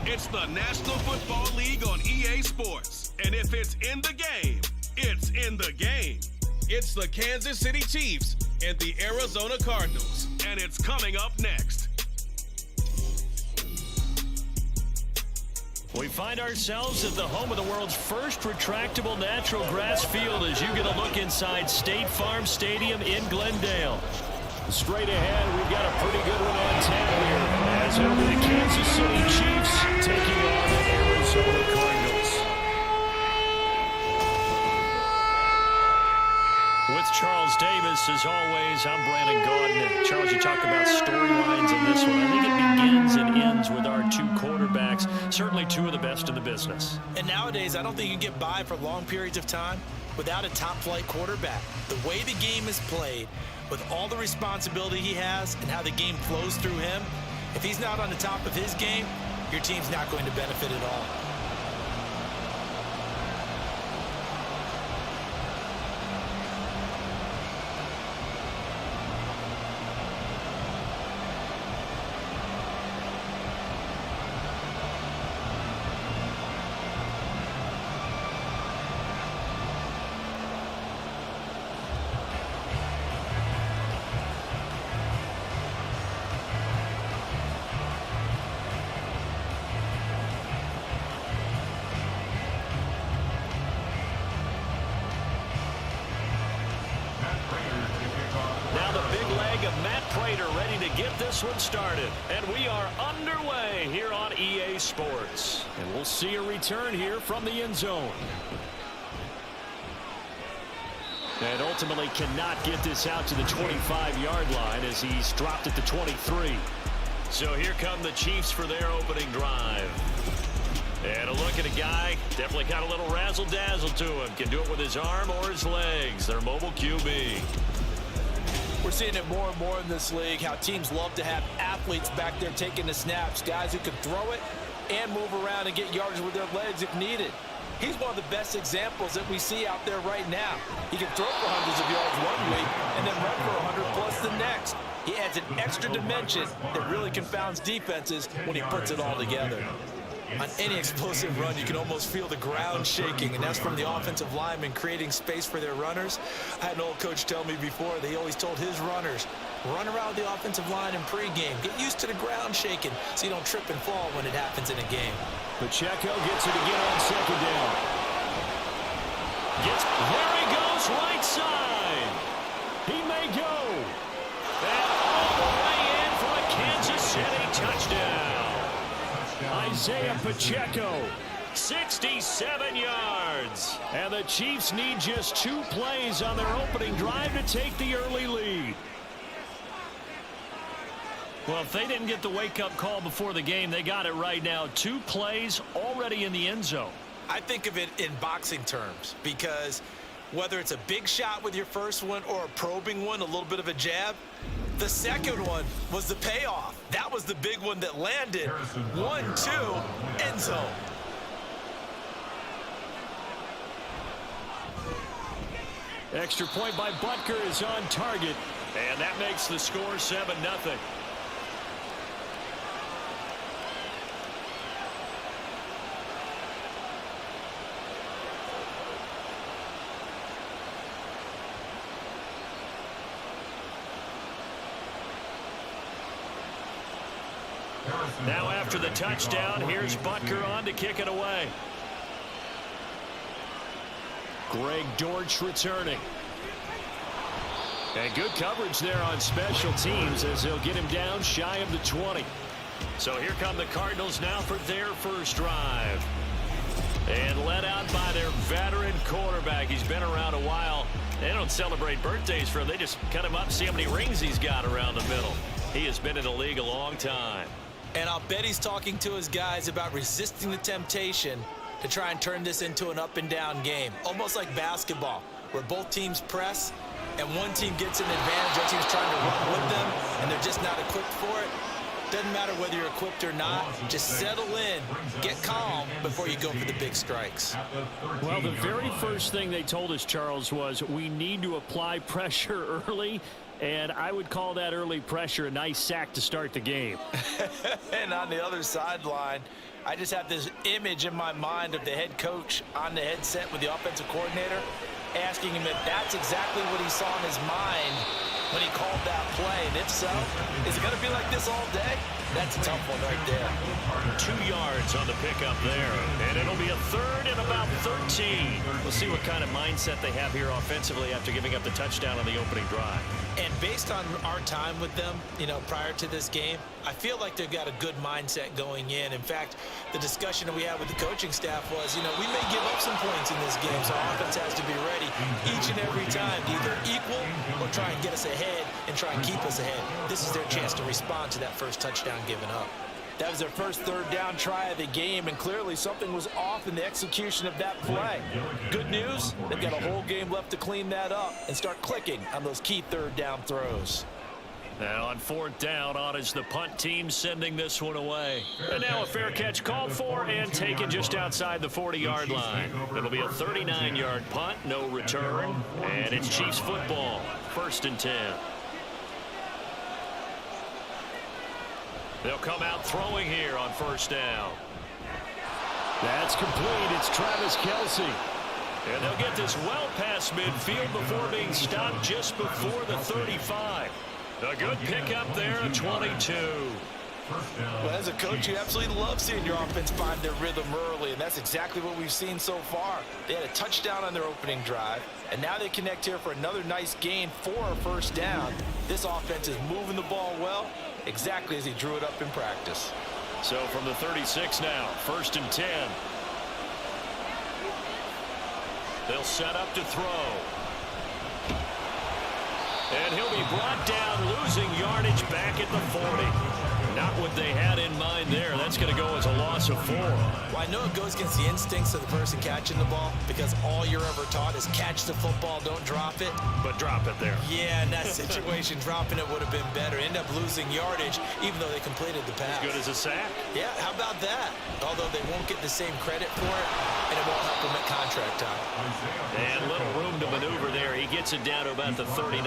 It's the National Football League on EA Sports. And if it's in the game, it's in the game. It's the Kansas City Chiefs and the Arizona Cardinals. And it's coming up next. We find ourselves at the home of the world's first retractable natural grass field as you get a look inside State Farm Stadium in Glendale. Straight ahead, we've got a pretty good one on tap here as it'll be the Kansas City Chiefs taking on the Arizona Cardinals. With Charles Davis, as always, I'm Brandon Gaudin. Charles, you talk about storylines in this one. I think it begins and ends with our two quarterbacks, certainly two of the best in the business. And nowadays, I don't think you can get by for long periods of time without a top-flight quarterback. The way the game is played, with all the responsibility he has and how the game flows through him, if he's not on the top of his game, your team's not going to benefit at all. One started, and we are underway here on EA Sports, and we'll see a return here from the end zone, and ultimately cannot get this out to the 25-yard line as he's dropped at the 23. So here come the Chiefs for their opening drive, and a look at a guy definitely got a little razzle-dazzle to him. Can do it with his arm or his legs. Their mobile QB. We're seeing it more and more in this league, how teams love to have athletes back there taking the snaps, guys who can throw it and move around and get yards with their legs if needed. He's one of the best examples that we see out there right now. He can throw for hundreds of yards one week and then run for 100+ the next. He adds an extra dimension that really confounds defenses when he puts it all together. On any explosive run, you can almost feel the ground shaking, and that's from the offensive linemen creating space for their runners. I had an old coach tell me before, they always told his runners, run around the offensive line in pregame. Get used to the ground shaking so you don't trip and fall when it happens in a game. Pacheco gets it again on second down. There he goes, right side. He may go. And all the way in for a Kansas City touchdown. Isaiah Pacheco, 67 yards. And the Chiefs need just 2 plays on their opening drive to take the early lead. Well, if they didn't get the wake-up call before the game, they got it right now. 2 plays already in the end zone. I think of it in boxing terms because whether it's a big shot with your first one or a probing one, a little bit of a jab, the second one was the payoff. That was the big one that landed. 1-2, end zone. Extra point by Butker is on target, and that makes the score 7-0. Now after the touchdown, here's Butker on to kick it away. Greg Dortch returning. And good coverage there on special teams as they'll get him down shy of the 20. So here come the Cardinals now for their first drive. And led out by their veteran quarterback. He's been around a while. They don't celebrate birthdays for him. They just cut him up, see how many rings he's got around the middle. He has been in the league a long time. And I'll bet he's talking to his guys about resisting the temptation to try and turn this into an up-and-down game. Almost like basketball, where both teams press, and one team gets an advantage, other team's trying to run with them, and they're just not equipped for it. Doesn't matter whether you're equipped or not. Just settle in, get calm before you go for the big strikes. Well, the very first thing they told us, Charles, was we need to apply pressure early. And I would call that early pressure a nice sack to start the game. And on the other sideline, I just have this image in my mind of the head coach on the headset with the offensive coordinator asking him if that's exactly what he saw in his mind when he called that play. And if so, is it going to be like this all day? That's a tough one right there. 2 yards on the pickup there. And it'll be a third and about 13. We'll see what kind of mindset they have here offensively after giving up the touchdown on the opening drive. And based on our time with them, prior to this game, I feel like they've got a good mindset going in. In fact, the discussion that we had with the coaching staff was, we may give up some points in this game, so our offense has to be ready each and every time to either equal or try and get us ahead and try and keep us ahead. This is their chance to respond to that first touchdown given up. That was their first third down try of the game, and clearly something was off in the execution of that play. Good news, they've got a whole game left to clean that up and start clicking on those key third down throws. Now on fourth down, on is the punt team sending this one away. And now a fair catch called for and taken just outside the 40-yard line. It'll be a 39-yard punt, no return, and it's Chiefs football, 1st and 10. They'll come out throwing here on 1st down. That's complete. It's Travis Kelce. And they'll get this well past midfield before being stopped just before the 35. A good pickup there at 22. Well, as a coach, you absolutely love seeing your offense find their rhythm early, and that's exactly what we've seen so far. They had a touchdown on their opening drive, and now they connect here for another nice gain for a 1st down. This offense is moving the ball well, exactly as he drew it up in practice. So from the 36 now, 1st and 10. They'll set up to throw. And he'll be brought down, losing yardage back at the 40. Not what they had in mind there. That's going to go as a loss of 4. Well, I know it goes against the instincts of the person catching the ball because all you're ever taught is catch the football, don't drop it. But drop it there. Yeah, in that situation, dropping it would have been better. End up losing yardage, even though they completed the pass. As good as a sack. Yeah, how about that? Although they won't get the same credit for it, and it won't help them at contract time. And little room to maneuver there. He gets it down to about the 39.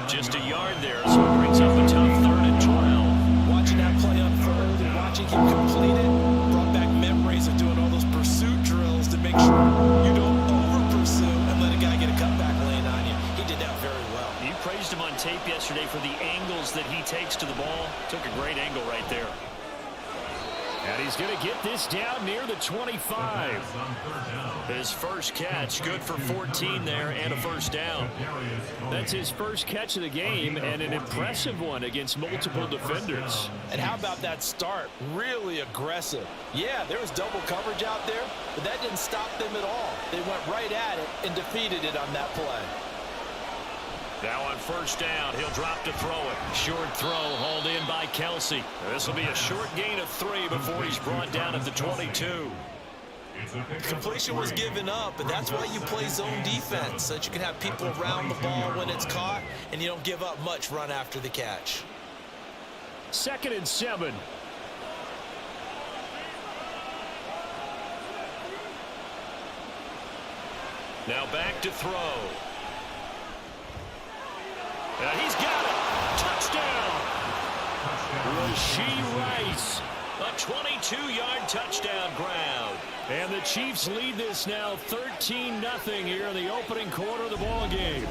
Just a yard there, so it brings up a tough 3rd and 12. Watching that play unfold and watching him complete it brought back memories of doing all those pursuit drills to make sure you don't over-pursue and let a guy get a cutback lane on you. He did that very well. You praised him on tape yesterday for the angles that he takes to the ball. Took a great angle right there. And he's going to get this down near the 25. His first catch, good for 14 there and a 1st down. That's his first catch of the game and an impressive one against multiple defenders. And how about that start? Really aggressive. Yeah, there was double coverage out there, but that didn't stop them at all. They went right at it and defeated it on that play. Now on 1st down, he'll drop to throw it. Short throw hauled in by Kelce. This will be a short gain of 3 before he's brought down at the 22. Completion was given up, but that's why you play zone defense, so that you can have people around the ball when it's caught, and you don't give up much run after the catch. 2nd and 7. Now back to throw. He's got it. Touchdown. Rashee Rice. A 22-yard touchdown ground. And the Chiefs lead this now 13-0 here in the opening quarter of the ball game.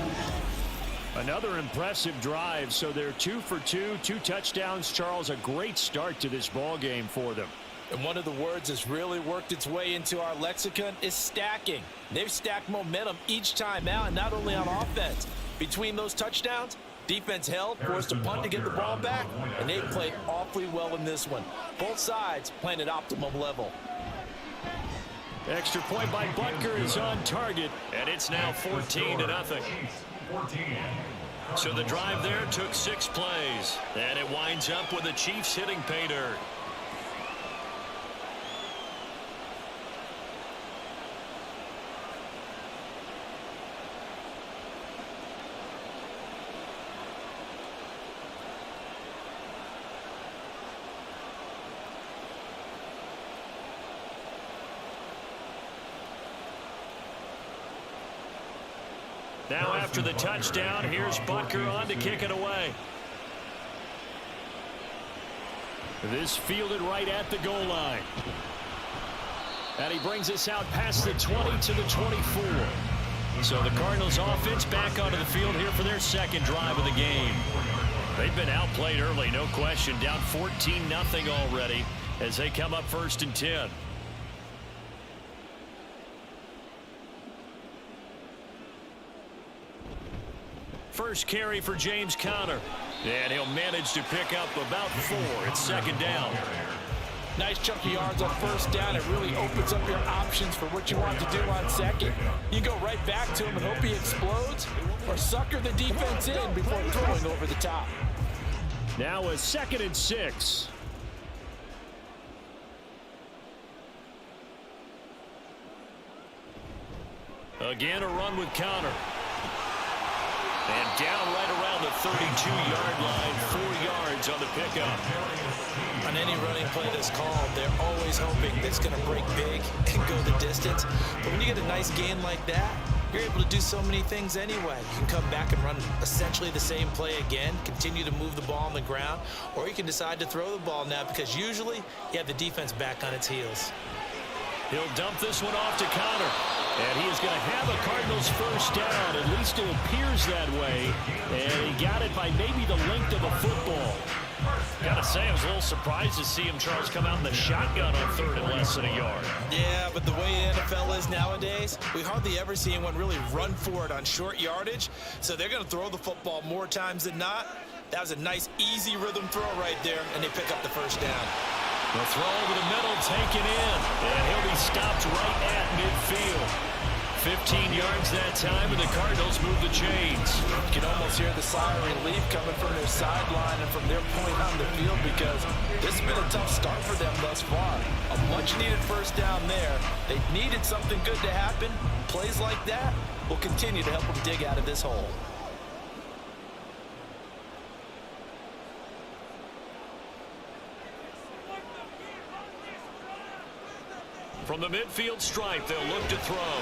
Another impressive drive, so they're 2 for 2, 2 touchdowns. Charles, a great start to this ball game for them. And one of the words that's really worked its way into our lexicon is stacking. They've stacked momentum each time out, and not only on offense. Between those touchdowns, defense held, forced a punt to get the ball back, and they played awfully well in this one. Both sides playing at optimum level. Extra point by Butker is on target. And it's now 14-0. So the drive there took 6 plays. And it winds up with the Chiefs hitting pay dirt. Now after the touchdown, here's Butker on to kick it away. This fielded right at the goal line. And he brings us out past the 20 to the 24. So the Cardinals offense back onto the field here for their second drive of the game. They've been outplayed early, no question. Down 14-0 already as they come up 1st and 10. First carry for James Conner. And he'll manage to pick up about 4. It's second down. Nice chunk of yards on first down. It really opens up your options for what you want to do on second. You go right back to him and hope he explodes, or sucker the defense in before throwing over the top. Now a 2nd and 6. Again, a run with Conner. And down right around the 32-yard line, 4 yards on the pickup. On any running play that's called, they're always hoping that's going to break big and go the distance. But when you get a nice gain like that, you're able to do so many things anyway. You can come back and run essentially the same play again, continue to move the ball on the ground, or you can decide to throw the ball now because usually you have the defense back on its heels. He'll dump this one off to Conner. And he is going to have a Cardinals first down. At least it appears that way. And he got it by maybe the length of a football. Gotta say, I was a little surprised to see him, Charles, come out in the shotgun on 3rd and less than a yard. Yeah, but the way the NFL is nowadays, we hardly ever see anyone really run for it on short yardage. So they're going to throw the football more times than not. That was a nice, easy rhythm throw right there, and they pick up the first down. The throw over the middle, taken in, and he'll be stopped right at midfield. 15 yards that time, and the Cardinals move the chains. You can almost hear the sigh of relief coming from their sideline and from their point on the field because this has been a tough start for them thus far. A much-needed first down there. They needed something good to happen. Plays like that will continue to help them dig out of this hole. From the midfield stripe, they'll look to throw.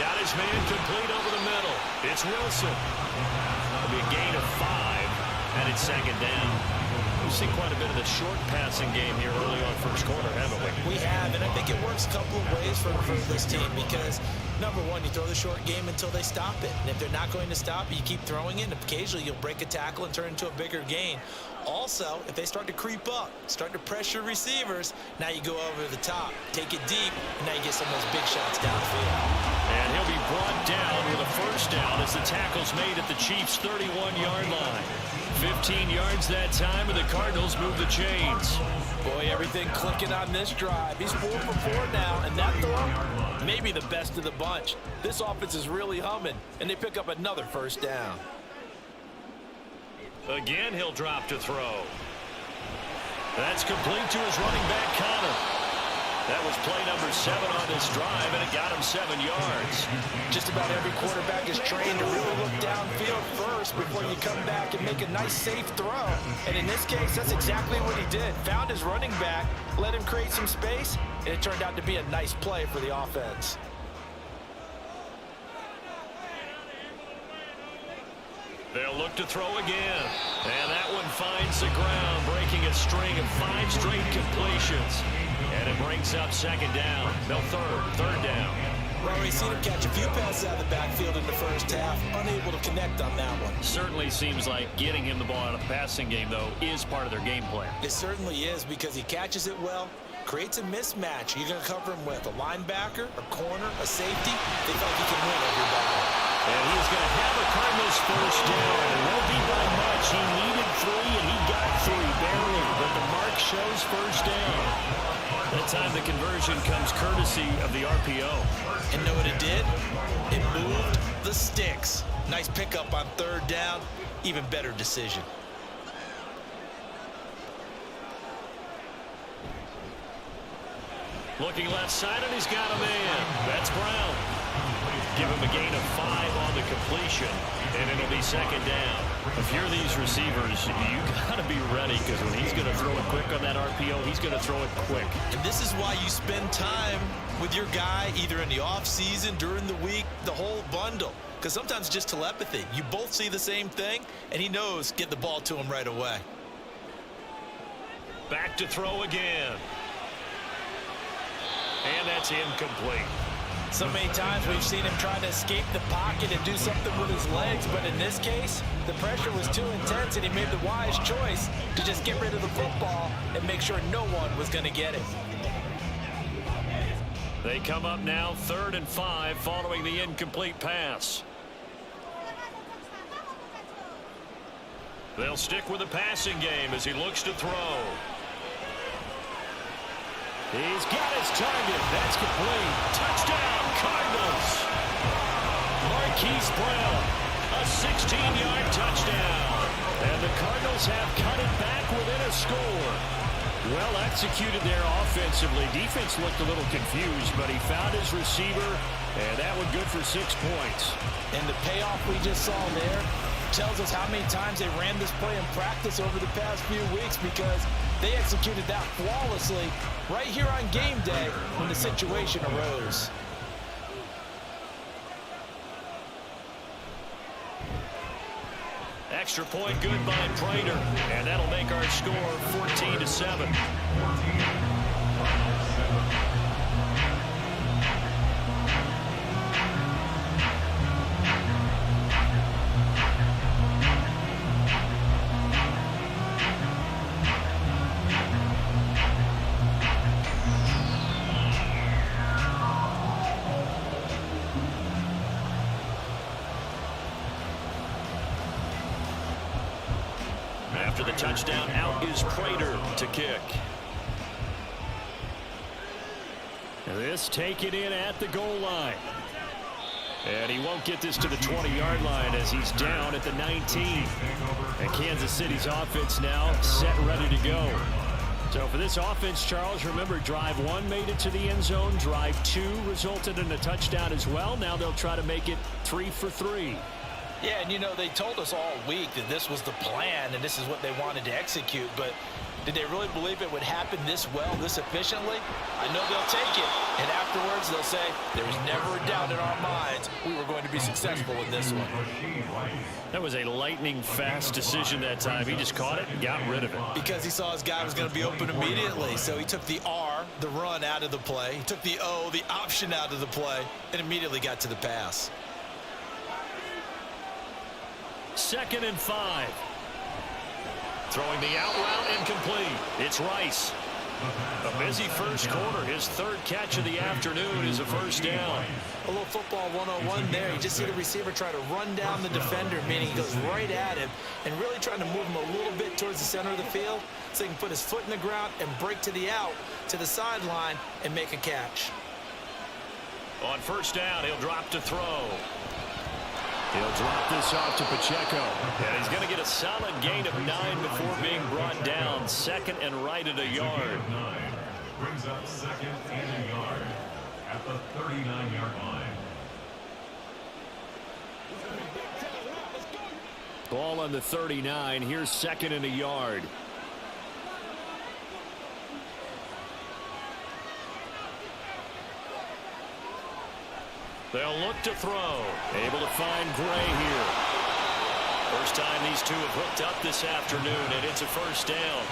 Got his man complete over the middle. It's Wilson. It'll be a gain of 5, and it's second down. We've seen quite a bit of the short passing game here early on first quarter, haven't we? We have, and I think it works a couple of ways for this team because, number one, you throw the short game until they stop it. And if they're not going to stop it, you keep throwing it, and occasionally you'll break a tackle and turn it into a bigger gain. Also, if they start to creep up, start to pressure receivers, now you go over the top, take it deep, and now you get some of those big shots downfield. And he'll be brought down with a first down as the tackle's made at the Chiefs' 31-yard line. 15 yards that time, and the Cardinals move the chains. Boy, everything clicking on this drive. He's 4 for 4 now, and that throw, maybe the best of the bunch. This offense is really humming, and they pick up another first down. Again, he'll drop to throw. That's complete to his running back, Conner. That was play number 7 on this drive, and it got him 7 yards. Just about every quarterback is trained to really look downfield first before you come back and make a nice, safe throw. And in this case, that's exactly what he did. Found his running back, let him create some space, and it turned out to be a nice play for the offense. They'll look to throw again. And that one finds the ground, breaking a string of 5 straight completions. And it brings up second down. No, third down. Well, we've seen him catch a few passes out of the backfield in the first half. Unable to connect on that one. Certainly seems like getting him the ball out of the passing game, though, is part of their game plan. It certainly is because he catches it well, creates a mismatch. You're going to cover him with a linebacker, a corner, a safety. They feel like he can win every battle. And he's going to have a Cardinals first down. It won't be by much. He needed 3, and he got 3, barely. But the mark shows first down. That time the conversion comes courtesy of the RPO. And know what it did? It moved the sticks. Nice pickup on 3rd down. Even better decision. Looking left side, and he's got a man. That's Brown. Give him a gain of 5 on the completion, and it'll be second down. If you're these receivers, you got to be ready because when he's going to throw it quick on that RPO, he's going to throw it quick. And this is why you spend time with your guy either in the offseason, during the week, the whole bundle. Because sometimes it's just telepathy. You both see the same thing, and he knows get the ball to him right away. Back to throw again. And that's incomplete. So many times we've seen him trying to escape the pocket and do something with his legs, but in this case, the pressure was too intense and he made the wise choice to just get rid of the football and make sure no one was going to get it. They come up now 3rd and 5 following the incomplete pass. They'll stick with the passing game as he looks to throw. He's got his target. That's complete. Touchdown, Cardinals. Marquise Brown, a 16-yard touchdown. And the Cardinals have cut it back within a score. Well executed there offensively. Defense looked a little confused, but he found his receiver, and that one good for 6 points. And the payoff we just saw there tells us how many times they ran this play in practice over the past few weeks, because they executed that flawlessly right here on game day when the situation arose. Extra point good by Prater, and that'll make our score 14-7. After the touchdown, out is Prater to kick. This taken in at the goal line. And he won't get this to the 20-yard line as he's down at the 19. And Kansas City's offense now set, ready to go. So for this offense, Charles, remember, drive 1 made it to the end zone. Drive 2 resulted in a touchdown as well. Now they'll try to make it 3 for 3. Yeah, and you know, they told us all week that this was the plan and this is what they wanted to execute, but did they really believe it would happen this well, this efficiently? I know they'll take it, and afterwards they'll say, there was never a doubt in our minds we were going to be successful in this one. That was a lightning-fast decision that time. He just caught it and got rid of it. Because he saw his guy was going to be open immediately, so he took the R, the run, out of the play. He took the O, the option, out of the play, and immediately got to the pass. 2nd and 5. Throwing the out route, incomplete. It's Rice. A busy first quarter. His 3rd catch of the afternoon is a first down. A little football 101 there. You just see the receiver try to run down the defender, meaning he goes right at him and really trying to move him a little bit towards the center of the field so he can put his foot in the ground and break to the out, to the sideline, and make a catch. On first down, he'll drop to throw. He'll drop this off to Pacheco. And he's going to get a solid gain of 9 before being brought down. 2nd and right at a yard. Brings up 2nd and a yard at the 39-yard line. Ball on the 39. Here's 2nd and a yard. They'll look to throw. Able to find Gray here. First time these two have hooked up this afternoon, and it's a first down.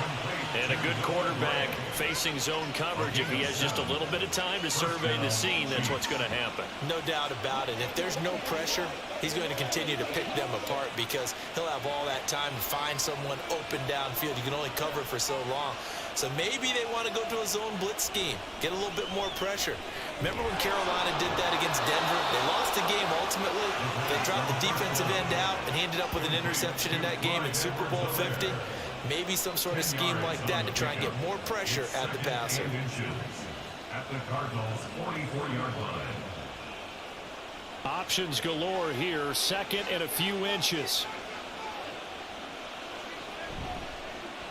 And a good quarterback facing zone coverage. If he has just a little bit of time to survey the scene, that's what's going to happen. No doubt about it. If there's no pressure, he's going to continue to pick them apart because he'll have all that time to find someone open downfield. You can only cover for so long. So maybe they want to go to a zone blitz scheme, get a little bit more pressure. Remember when Carolina did that against Denver? They lost the game ultimately. They dropped the defensive end out, and he ended up with an interception in that game in Super Bowl 50. Maybe some sort of scheme like that to try and get more pressure at the passer. At the Cardinals' 44-yard line. Options galore here. 2nd and a few inches.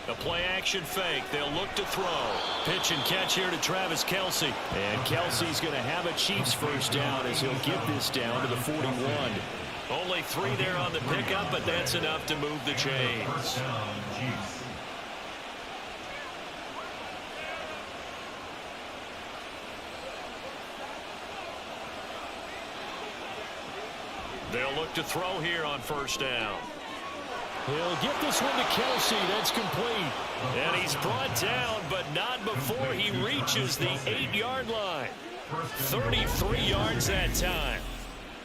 A play-action fake. They'll look to throw. Pitch and catch here to Travis Kelce. And Kelce's going to have a Chiefs first down as he'll get this down to the 41. Only 3 there on the pickup, but that's enough to move the chains. First down, Chiefs. They'll look to throw here on first down. He'll get this one to Kelsey. That's complete. And he's brought down, but not before he reaches the 8-yard line. 33 yards that time.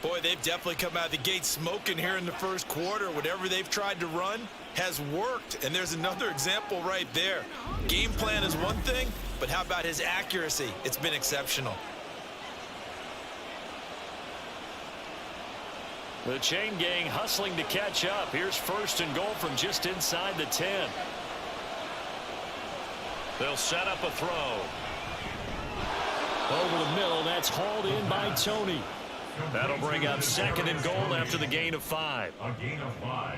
Boy, they've definitely come out of the gate smoking here in the first quarter. Whatever they've tried to run has worked, and there's another example right there. Game plan is one thing, but how about his accuracy? It's been exceptional. The chain gang hustling to catch up. Here's 1st and goal from just inside the 10. They'll set up a throw. Over the middle, that's hauled in by Tony. That'll bring up 2nd and goal after the gain of 5. A gain of 5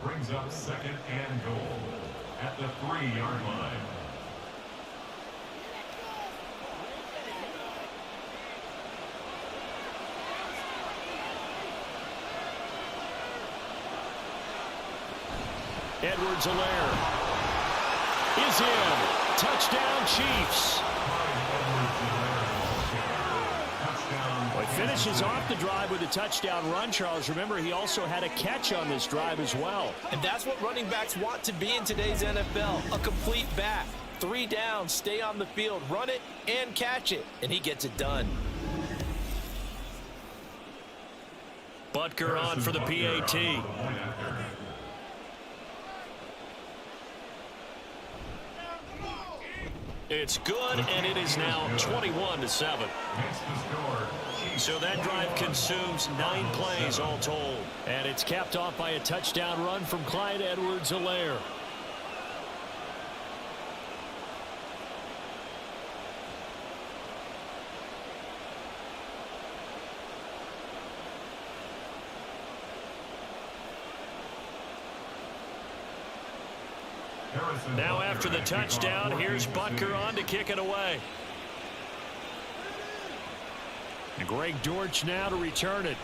brings up 2nd and goal at the 3-yard line. Edwards-Helaire is in. Touchdown, Chiefs. Well, he finishes off the drive with a touchdown run, Charles. Remember, he also had a catch on this drive as well. And that's what running backs want to be in today's NFL, a complete back. 3 downs, stay on the field, run it, and catch it. And he gets it done. Butker on for the PAT. It's good, and it is now 21-7. So that drive consumes 9 plays all told. And it's capped off by a touchdown run from Clyde Edwards-Helaire. Now after the touchdown, here's Butker on to kick it away. Greg Dortch now to return it.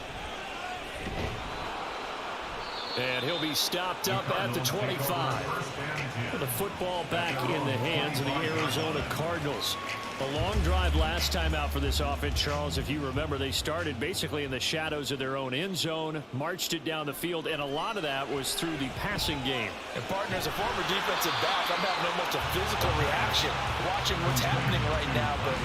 And he'll be stopped up at the 25. The football back in the hands of the Arizona Cardinals. A long drive last time out for this offense, Charles. If you remember, they started basically in the shadows of their own end zone, marched it down the field, and a lot of that was through the passing game. And partner, as a former defensive back, I'm having almost a physical reaction watching what's happening right now. But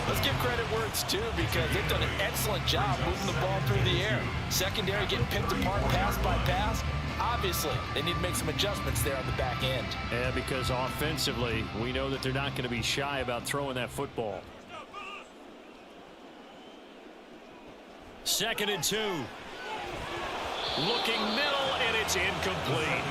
let's give credit where it's due, because they've done an excellent job moving the ball through the air. Secondary getting picked apart pass by pass. Obviously, they need to make some adjustments there on the back end. Yeah, because offensively, we know that they're not going to be shy about throwing that football. 2nd and 2. Looking middle, and it's incomplete.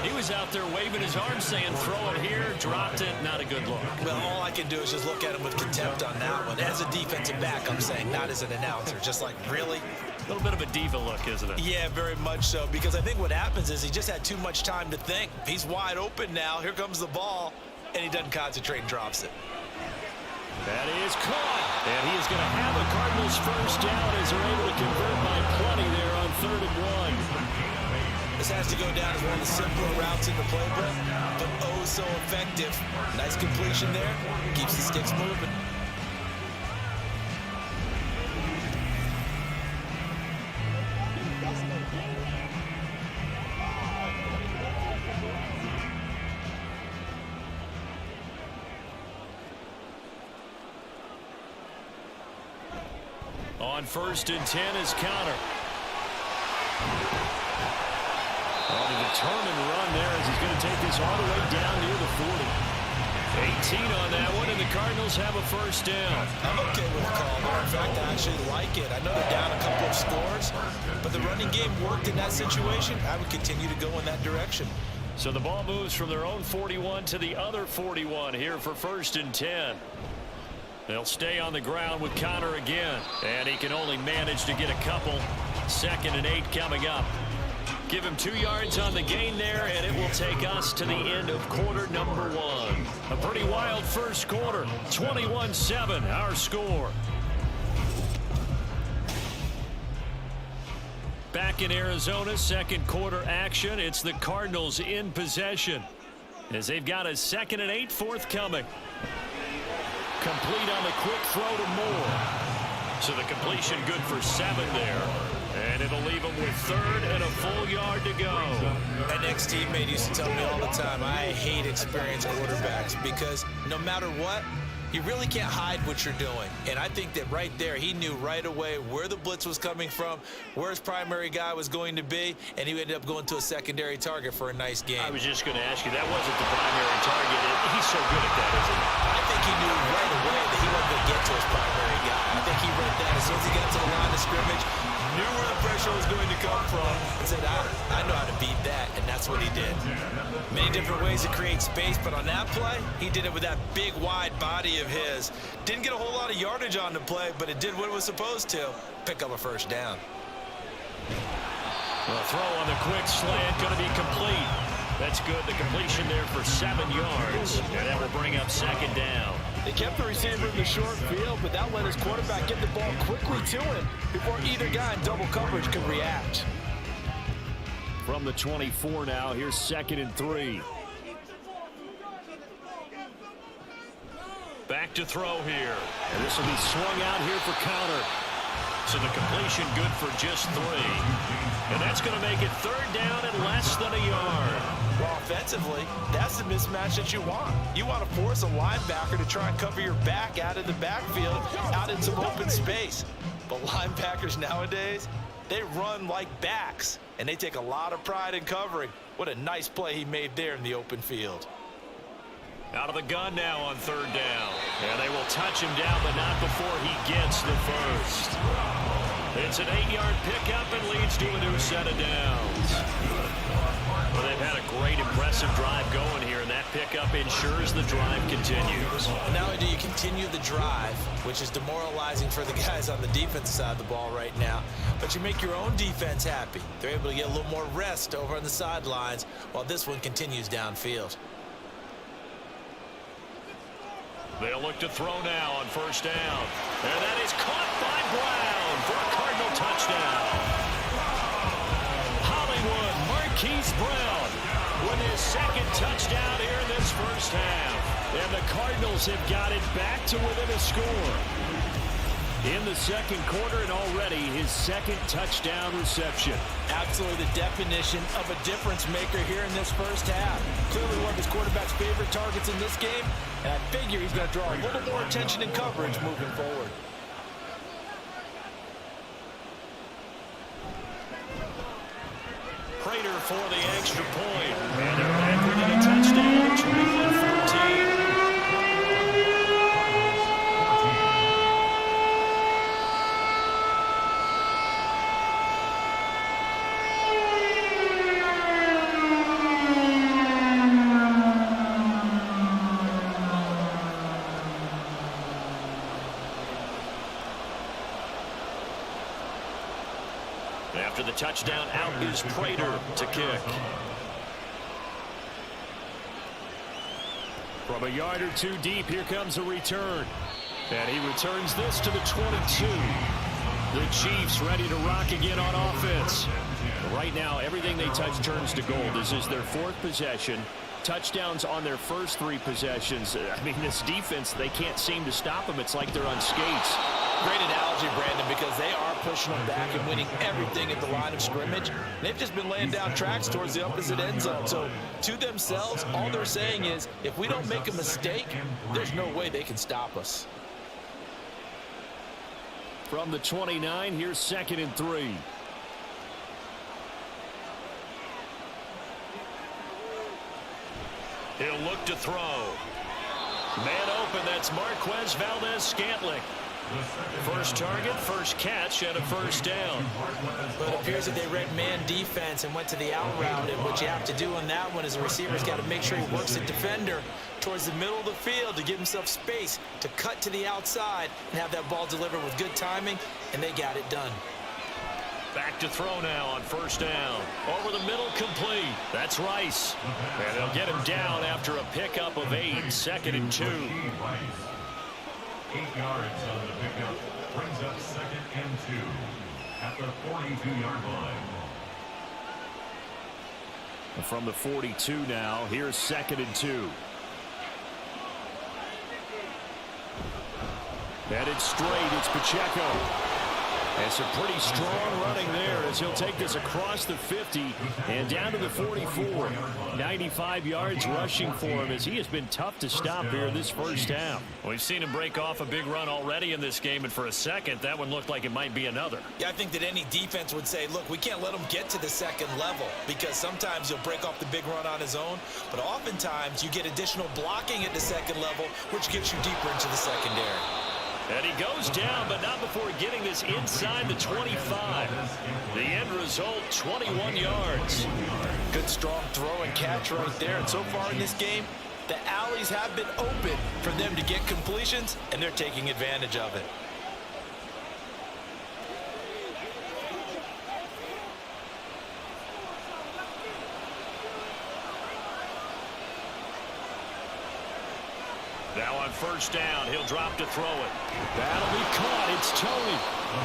He was out there waving his arms saying, throw it here, dropped it, not a good look. Well, all I can do is just look at him with contempt on that one. As a defensive back, I'm saying, not as an announcer. Just like, really? A little bit of a diva look, isn't it? Yeah, very much so, because I think what happens is he just had too much time to think. He's wide open now. Here comes the ball, and he doesn't concentrate and drops it. That is caught. And he is going to have a Cardinals first down as they're able to convert by plenty there on 3rd and 1. This has to go down as one of the simpler routes in the playbook, but oh so effective. Nice completion there. Keeps the sticks moving. On 1st and 10 is Connor. On a determined run there as he's going to take this all the way down near the 40. 18 on that one, and the Cardinals have a first down. I'm okay with the call there. In fact, I actually like it. I know they're down a couple of scores, but the running game worked in that situation. I would continue to go in that direction. So the ball moves from their own 41 to the other 41 here for 1st and 10. They'll stay on the ground with Connor again, and he can only manage to get a couple. 2nd and 8 coming up. Give him 2 yards on the gain there, and it will take us to the end of quarter number 1. A pretty wild first quarter. 21-7, our score. Back in Arizona, 2nd quarter action. It's the Cardinals in possession as they've got a 2nd and 8 forthcoming. Complete on the quick throw to Moore. So the completion good for 7 there. And it'll leave them with 3rd and a full yard to go. And My ex-teammate used to tell me all the time, I hate experienced quarterbacks because no matter what, you really can't hide what you're doing. And I think that right there, he knew right away where the blitz was coming from, where his primary guy was going to be, and he ended up going to a secondary target for a nice game. I was just going to ask you, that wasn't the primary target. He's so good at that, isn't he? I think he knew right away that he wasn't going to get to his primary guy. I think he read that as soon as he got to the line of scrimmage, knew where the pressure was going to come from, and said, I know how to beat that, and that's what he did. Many different ways to create space, but on that play, he did it with that big, wide body of his. Didn't get a whole lot of yardage on the play, but it did what it was supposed to, pick up a first down. Well, throw on the quick slant, going to be complete. That's good. The completion there for 7 yards, and that will bring up second down. They kept the receiver in the short field, but that let his quarterback get the ball quickly to him before either guy in double coverage could react. From the 24 now, here's 2nd and 3. Back to throw here. And this will be swung out here for counter. So the completion good for just 3. And that's going to make it 3rd down and less than a yard. Well, offensively, that's the mismatch that you want. You want to force a linebacker to try and cover your back out of the backfield, out in some open space. But linebackers nowadays, they run like backs, and they take a lot of pride in covering. What a nice play he made there in the open field. Out of the gun now on 3rd down. And they will touch him down, but not before he gets the first. It's an 8-yard pickup and leads to a new set of downs. Well, they've had a great, impressive drive going here, and that pickup ensures the drive continues. Not only do you continue the drive, which is demoralizing for the guys on the defensive side of the ball right now, but you make your own defense happy. They're able to get a little more rest over on the sidelines while this one continues downfield. They'll look to throw now on 1st down. And that is caught by Brown for a Cardinal touchdown. Hollywood Marquise Brown with his 2nd touchdown here in this 1st half. And the Cardinals have got it back to within a score. In the 2nd quarter, and already his 2nd touchdown reception. Absolutely the definition of a difference maker here in this 1st half. Clearly one of his quarterback's favorite targets in this game, and I figure he's going to draw a little more attention and coverage moving forward. Prater for the extra point. And they're back with a touchdown, 21-14. After the touchdown, out is Prater to kick. From a yard or 2 deep, here comes a return. And he returns this to the 22. The Chiefs ready to rock again on offense. Right now, everything they touch turns to gold. This is their 4th possession. Touchdowns on their first 3 possessions. I mean, this defense, they can't seem to stop them. It's like they're on skates. Great analogy, Brandon, because they are pushing them back and winning everything at the line of scrimmage. They've just been laying down tracks towards the opposite end zone. So to themselves, all they're saying is, if we don't make a mistake, there's no way they can stop us. From the 29, here's 2nd and 3. He'll look to throw. Man open, that's Marquez Valdez-Scantling. First target, first catch, and a first down. But it appears that they read man defense and went to the out route, and what you have to do on that one is the receiver's got to make sure he works the defender towards the middle of the field to give himself space to cut to the outside and have that ball delivered with good timing, and they got it done. Back to throw now on first down. Over the middle, complete. That's Rice. And they'll get him down after a pickup of 8, 2nd and 2. 8 yards on the pickup brings up 2nd and 2 at the 42-yard line. From the 42 now, here's 2nd and 2. Headed straight, it's Pacheco. And some pretty strong running there as he'll take this across the 50 and down to the 44. 95 yards rushing for him as he has been tough to stop here in this first half. We've seen him break off a big run already in this game, and for a second, that one looked like it might be another. Yeah, I think that any defense would say, look, we can't let him get to the second level because sometimes he'll break off the big run on his own, but oftentimes you get additional blocking at the second level, which gets you deeper into the secondary. And he goes down, but not before getting this inside the 25. The end result, 21 yards. Good strong throw and catch right there. And so far in this game, the alleys have been open for them to get completions, and they're taking advantage of it. Now on first down, he'll drop to throw it. That'll be caught. It's Tony.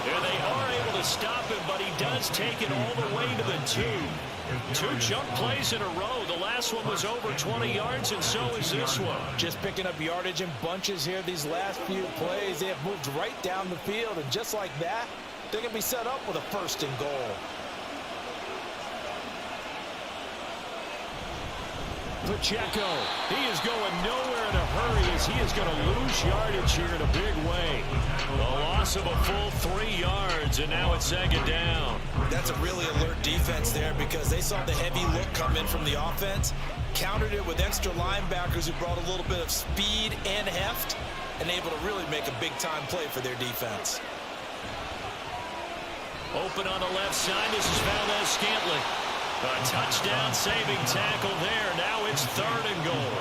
There they are able to stop him, but he does take it all the way to the 2. 2 jump plays in a row. The last one was over 20 yards, and so is this one. Just picking up yardage in bunches here these last few plays. They have moved right down the field, and just like that, they're going to be set up with a 1st and goal. Pacheco, he is going nowhere in a hurry as he is going to lose yardage here in a big way. A loss of a full 3 yards, and now it's 2nd down. That's a really alert defense there because they saw the heavy look come in from the offense, countered it with extra linebackers who brought a little bit of speed and heft, and able to really make a big-time play for their defense. Open on the left side, this is Valdez-Scantling. A touchdown saving tackle there. Now it's 3rd and goal.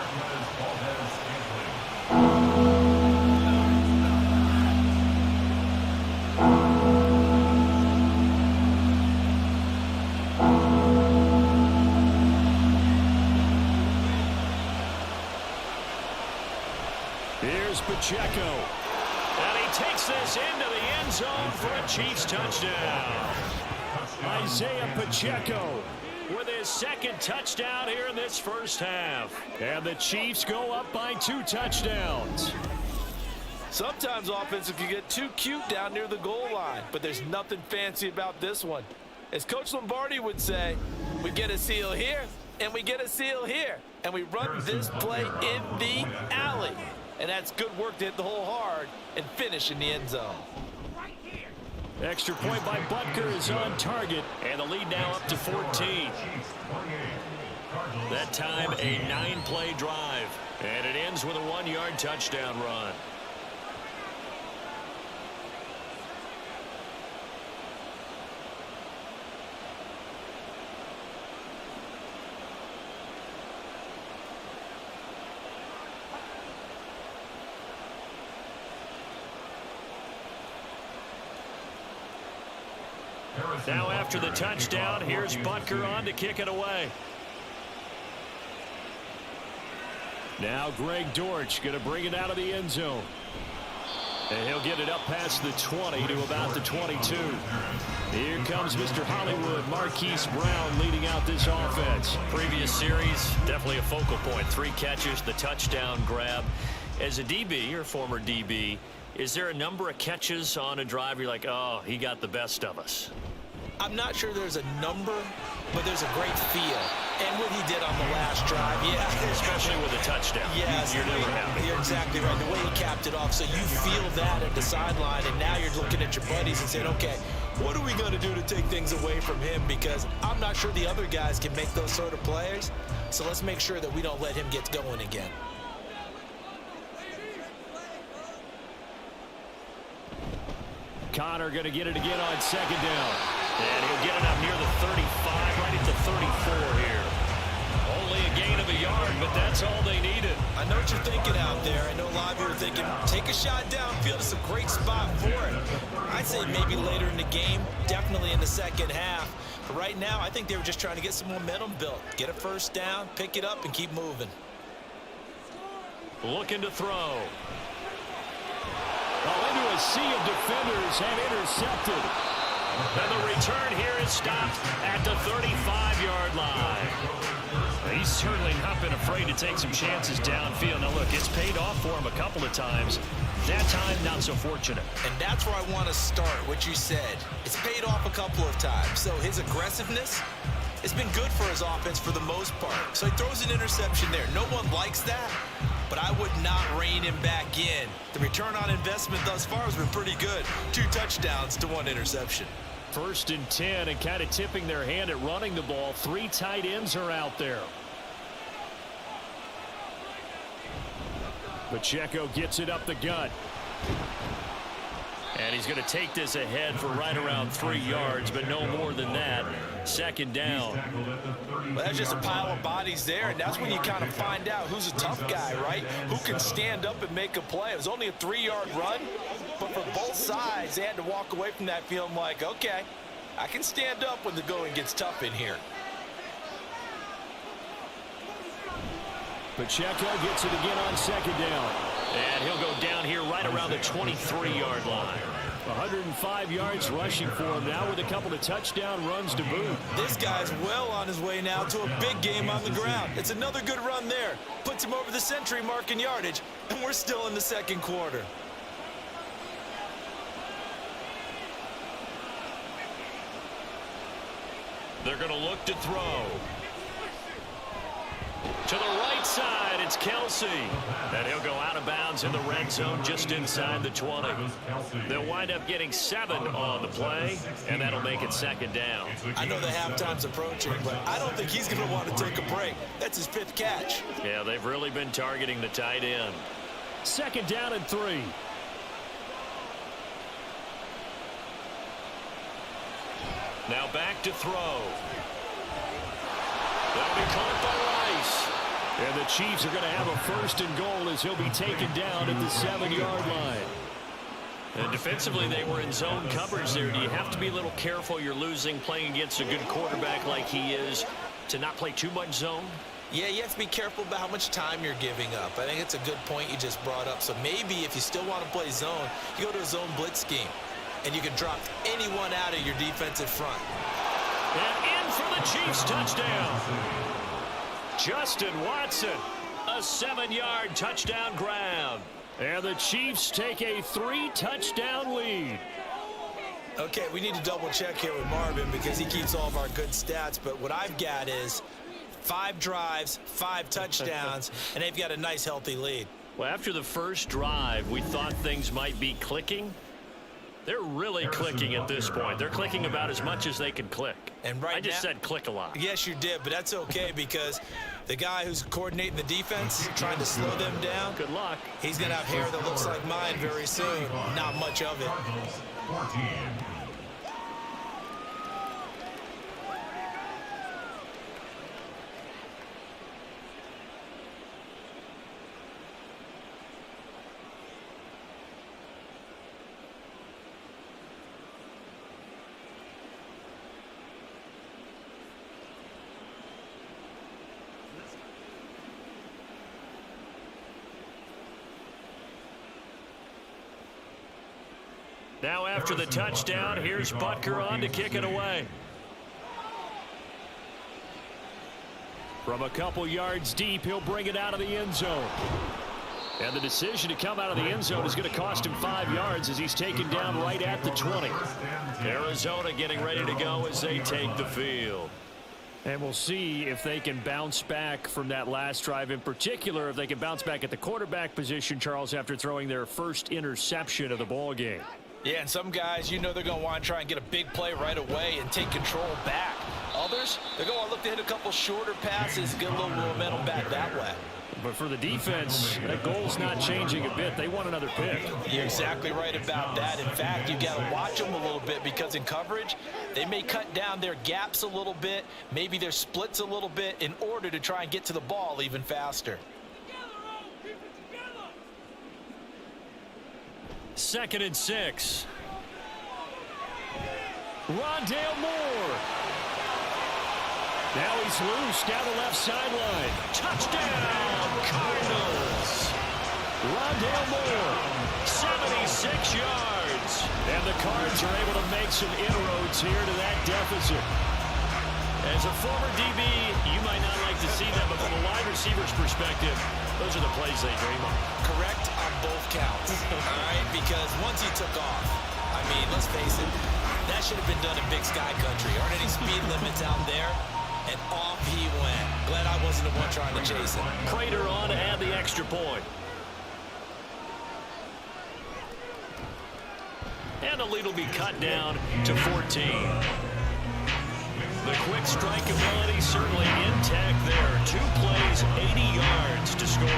Here's Pacheco. And he takes this into the end zone for a Chiefs touchdown. Isaiah Pacheco with his 2nd touchdown here in this first half. And the Chiefs go up by 2 touchdowns. Sometimes offenses can get too cute down near the goal line, but there's nothing fancy about this one. As Coach Lombardi would say, we get a seal here, and we get a seal here, and we run this play in the alley. And that's good work to hit the hole hard and finish in the end zone. Extra point by Butker is on target. And the lead now up to 14. That time a 9-play drive. And it ends with a 1-yard touchdown run. Now after the touchdown, here's Butker on to kick it away. Now Greg Dortch going to bring it out of the end zone. And he'll get it up past the 20 to about the 22. Here comes Mr. Hollywood, Marquise Brown leading out this offense. Previous series, definitely a focal point. 3 catches, the touchdown grab. As a DB, or former DB, is there a number of catches on a drive you're like, oh, he got the best of us? I'm not sure there's a number, but there's a great feel. And what he did on the last drive, yeah. Especially with a touchdown. Yes, you're never happy. You're exactly right. The way he capped it off, so you feel that at the sideline, and now you're looking at your buddies and saying, okay, what are we going to do to take things away from him? Because I'm not sure the other guys can make those sort of plays. So let's make sure that we don't let him get going again. Connor going to get it again on 2nd down. And he'll get it up near the 35, right at the 34 here. Only a gain of a yard, but that's all they needed. I know what you're thinking out there. I know a lot of you are thinking, take a shot downfield. It's a great spot for it. I'd say maybe later in the game, definitely in the second half. But right now, I think they were just trying to get some momentum built. Get a first down, pick it up, and keep moving. Looking to throw. Into a sea of defenders and intercepted. And the return here is stopped at the 35-yard line. He's certainly not been afraid to take some chances downfield. Now, look, it's paid off for him a couple of times. That time, not so fortunate. And that's where I want to start, what you said. It's paid off a couple of times. So his aggressiveness, it's been good for his offense for the most part. So he throws an interception there. No one likes that, but I would not rein him back in. The return on investment thus far has been pretty good. 2 touchdowns to 1 interception. 1st and 10, and kind of tipping their hand at running the ball. 3 tight ends are out there. Pacheco gets it up the gut. And he's going to take this ahead for right around 3 yards, but no more than that. 2nd down. Well, that's just a pile of bodies there, and that's when you kind of find out who's a tough guy, right? Who can stand up and make a play. It was only a 3-yard run, but for both sides, they had to walk away from that feeling like, okay, I can stand up when the going gets tough in here. Pacheco gets it again on 2nd down. And he'll go down here right around the 23-yard line. 105 yards rushing for him now with a couple of touchdown runs to boot. This guy's well on his way now to a big game on the ground. It's another good run there. Puts him over the century mark in yardage, and we're still in the 2nd quarter. They're going to look to throw. To the right side, it's Kelsey. And he'll go out of bounds in the red zone just inside the 20. They'll wind up getting 7 on the play, and that'll make it 2nd down. I know the halftime's approaching, but I don't think he's going to want to take a break. That's his 5th catch. Yeah, they've really been targeting the tight end. 2nd down and 3. Now back to throw. That'll be caught by Rice. And the Chiefs are going to have a 1st and goal as he'll be taken down at the 7-yard line. And defensively, they were in zone coverage there. Do you have to be a little careful? You're losing playing against a good quarterback like he is to not play too much zone? Yeah, you have to be careful about how much time you're giving up. I think it's a good point you just brought up. So maybe if you still want to play zone, you go to a zone blitz scheme, and you can drop anyone out of your defensive front. And in for the Chiefs touchdown. Justin Watson, a 7-yard touchdown grab. And the Chiefs take a 3-touchdown lead. Okay, we need to double check here with Marvin because he keeps all of our good stats. But what I've got is 5 drives, 5 touchdowns, and they've got a nice, healthy lead. Well, after the first drive, we thought things might be clicking. They're really clicking at this point. They're clicking about as much as they can click. And right I just now, said click a lot. Yes, you did, but that's okay because the guy who's coordinating the defense, trying to slow them down, Good luck. he's going to have hair that looks like mine very soon. Not much of it. 14. Now after the touchdown, here's Butker on to kick it away. From a couple yards deep, he'll bring it out of the end zone. And the decision to come out of the end zone is going to cost him 5 yards as he's taken down right at the 20. Arizona getting ready to go as they take the field. And we'll see if they can bounce back from that last drive, in particular if they can bounce back at the quarterback position, Charles, after throwing their first interception of the ball game. Yeah, and some guys, you know they're going to want to try and get a big play right away and take control back. Others, they're going to look to hit a couple shorter passes, get a little momentum back that way. But for the defense, that goal's not changing a bit. They want another pick. You're exactly right about that. In fact, you've got to watch them a little bit because in coverage, they may cut down their gaps a little bit, maybe their splits a little bit in order to try and get to the ball even faster. 2nd and 6. Rondale Moore. Now he's loose down the left sideline. Touchdown, Cardinals. Rondale Moore, 76 yards. And the Cards are able to make some inroads here to that deficit. As a former DB, you might not like to see that, but from a wide receiver's perspective, those are the plays they dream of. Correct on both counts, all right? Because once he took off, I mean, let's face it, that should have been done in Big Sky Country. Aren't any speed limits out there? And off he went. Glad I wasn't the one trying to chase him. Prater on to add the extra point. And the lead will be cut down to 14. The quick strike ability certainly intact there. 2 plays, 80 yards to score.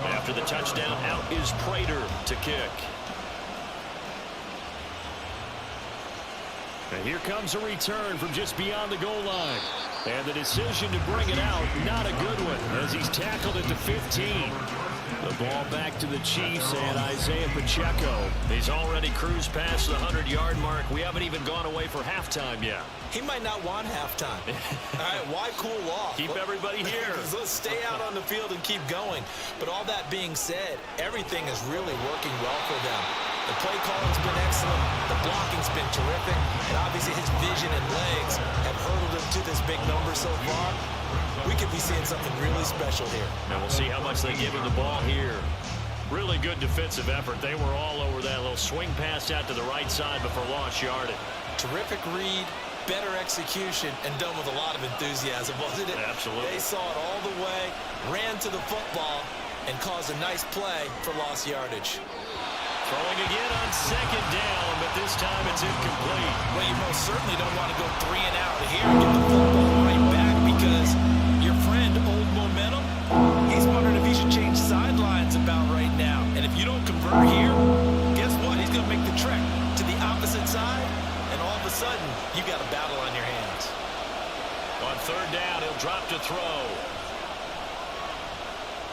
After the touchdown, out is Prater to kick. And here comes a return from just beyond the goal line. And the decision to bring it out, not a good one, as he's tackled at the 15. The ball back to the Chiefs and Isaiah Pacheco. He's already cruised past the 100-yard mark. We haven't even gone away for halftime yet. He might not want halftime. All right, why cool off? Keep everybody here. Let's stay out on the field and keep going. But all that being said, everything is really working well for them. The play calling's been excellent. The blocking's been terrific. And obviously his vision and legs have hurdled him to this big number so far. We could be seeing something really special here. And we'll see how much they give him the ball here. Really good defensive effort. They were all over that little swing pass out to the right side before lost yardage. Terrific read, better execution, and done with a lot of enthusiasm, wasn't it? Absolutely. They saw it all the way, ran to the football, and caused a nice play for lost yardage. Throwing again on second down, but this time it's incomplete. Well, you most certainly don't want to go 3 and out here and get the football right back, because your friend, Old Momentum, he's wondering if he should change sidelines about right now. And if you don't convert here, guess what? He's going to make the trek to the opposite side, and all of a sudden, you got a battle on your hands. On third down, he'll drop to throw.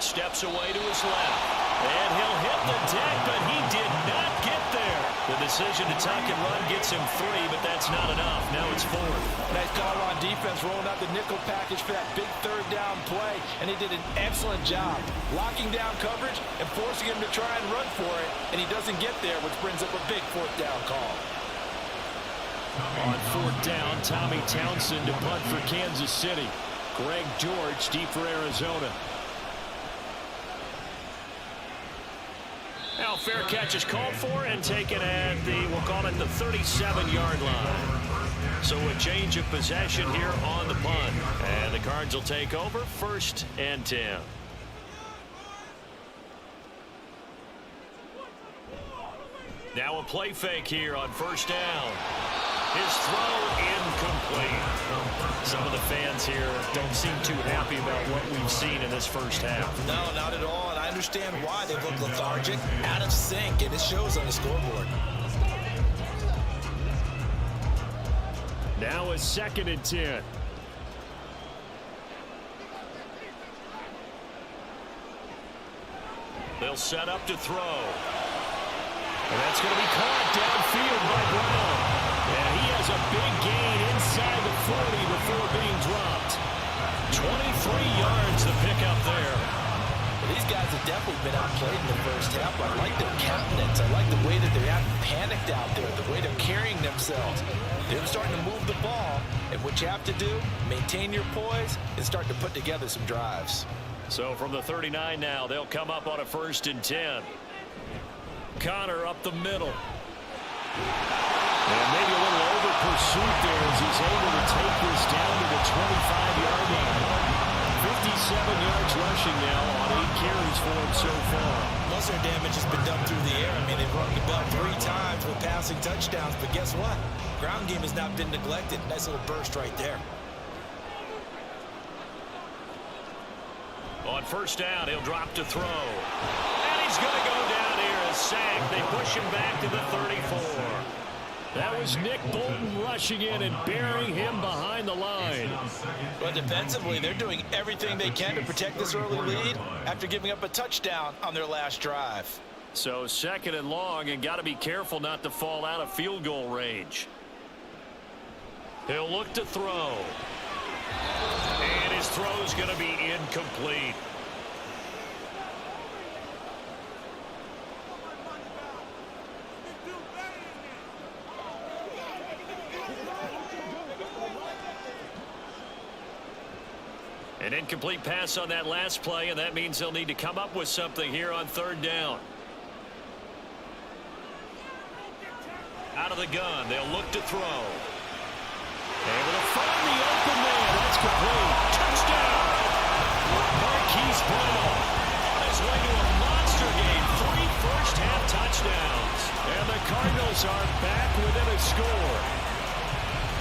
Steps away to his left. And he'll hit the deck, but he did not get there. The decision to tuck and run gets him 3, but that's not enough. Now it's 4. Nice call on defense, rolling out the nickel package for that big third down play, and he did an excellent job locking down coverage and forcing him to try and run for it, and he doesn't get there, which brings up a big fourth down call. On fourth down, Tommy Townsend to punt for Kansas City. Greg George deep for Arizona. Now fair catch is called for and taken at the, we'll call it the 37-yard line. So a change of possession here on the punt. And the Cards will take over 1st and 10. Now a play fake here on 1st down. His throw incomplete. Some of the fans here don't seem too happy about what we've seen in this first half. No, not at all, and I understand why. They look lethargic, out of sync, and it shows on the scoreboard. Now a 2nd and 10. They'll set up to throw. And that's going to be caught downfield by Brown. And he has a big gain inside the 40 before being dropped. 23 yards to pick up there. Well, these guys have definitely been outplayed in the first half. I like their countenance. I like the way that they're not panicked out there, the way they're carrying themselves. They're starting to move the ball. And what you have to do, maintain your poise and start to put together some drives. So from the 39 now, they'll come up on a 1st and 10. Connor up the middle. And maybe a little over pursuit there as he's able to take this down to the 25-yard line. 57 yards rushing now on 8 carries for him so far. Most of their damage has been done through the air. I mean, they've run the ball 3 times with passing touchdowns, but guess what? Ground game has not been neglected. Nice little burst right there. On 1st down, he'll drop to throw. And he's going to go down here as sacked. They push him back to the 34. That was Nick Bolton rushing in and burying him behind the line. But defensively, they're doing everything they can to protect this early lead after giving up a touchdown on their last drive. So 2nd and long, and got to be careful not to fall out of field goal range. He'll look to throw. And his throw's going to be incomplete. An incomplete pass on that last play, and that means they'll need to come up with something here on 3rd down. Out of the gun, they'll look to throw. Able to find the open man. That's complete. Touchdown! Marquise Brown on his way to a monster game. 3 first-half touchdowns. And the Cardinals are back within a score.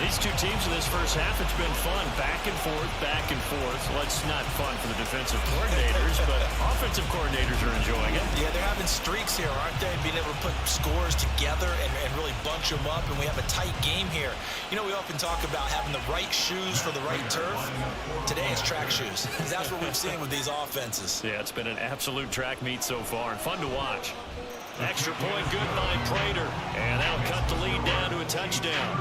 These two teams in this first half, it's been fun. Back and forth, back and forth. Well, it's not fun for the defensive coordinators, but offensive coordinators are enjoying it. Yeah, they're having streaks here, aren't they? Being able to put scores together and really bunch them up, and we have a tight game here. You know, we often talk about having the right shoes for the right turf. Today it's track shoes. That's what we've seen with these offenses. Yeah, it's been an absolute track meet so far, and fun to watch. Extra point good by Prater, and that'll cut the lead down to a touchdown.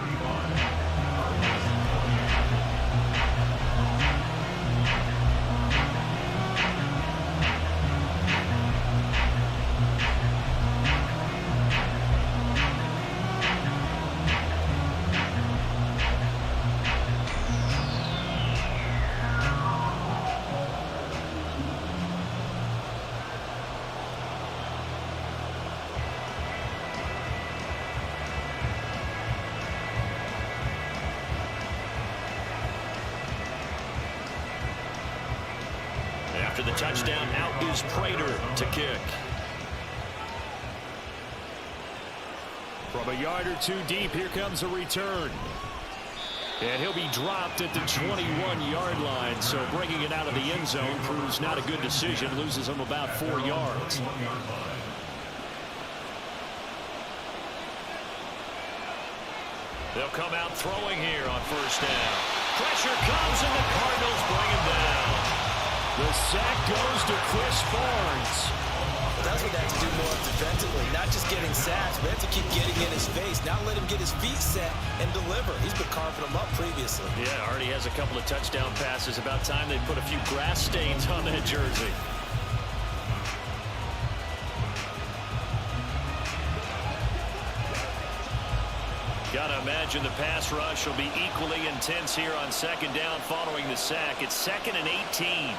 After the touchdown, out is Prater to kick. From a yard or two deep, here comes a return. And he'll be dropped at the 21-yard line, so bringing it out of the end zone proves not a good decision. Loses him about 4 yards. They'll come out throwing here on 1st down. Pressure comes, and the Cardinals bring him down. The sack goes to Chris Barnes. That's what they have to do more defensively. Not just getting sacks, but have to keep getting in his face. Not let him get his feet set and deliver. He's been carving them up previously. Yeah, already has a couple of touchdown passes. About time they put a few grass stains on that jersey. Gotta imagine the pass rush will be equally intense here on 2nd down following the sack. It's 2nd and 18.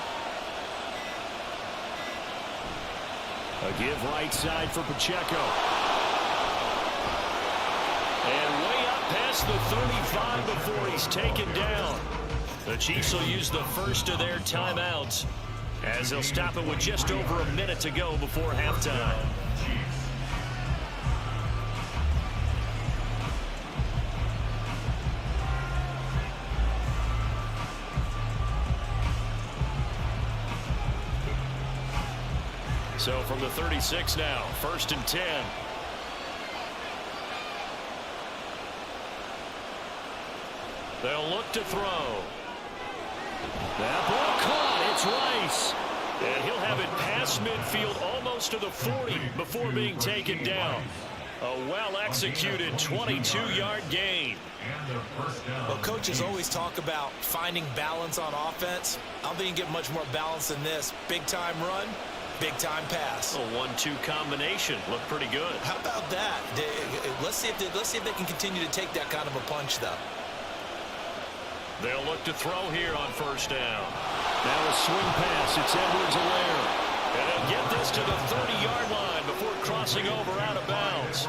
A give right side for Pacheco. And way up past the 35 before he's taken down. The Chiefs will use the first of their timeouts as they'll stop it with just over a minute to go before halftime. So from the 36 now, 1st and 10. They'll look to throw. That ball caught. It's Rice. And he'll have it past midfield almost to the 40 before being taken down. A well-executed 22-yard gain. Well, coaches always talk about finding balance on offense. I don't think you can get much more balance than this. Big-time run. Big-time pass. A 1-2 combination. Looked pretty good. How about that? Let's see if they can continue to take that kind of a punch, though. They'll look to throw here on 1st down. Now a swing pass. It's Edwards-Helaire. And they'll get this to the 30-yard line before crossing over out of bounds.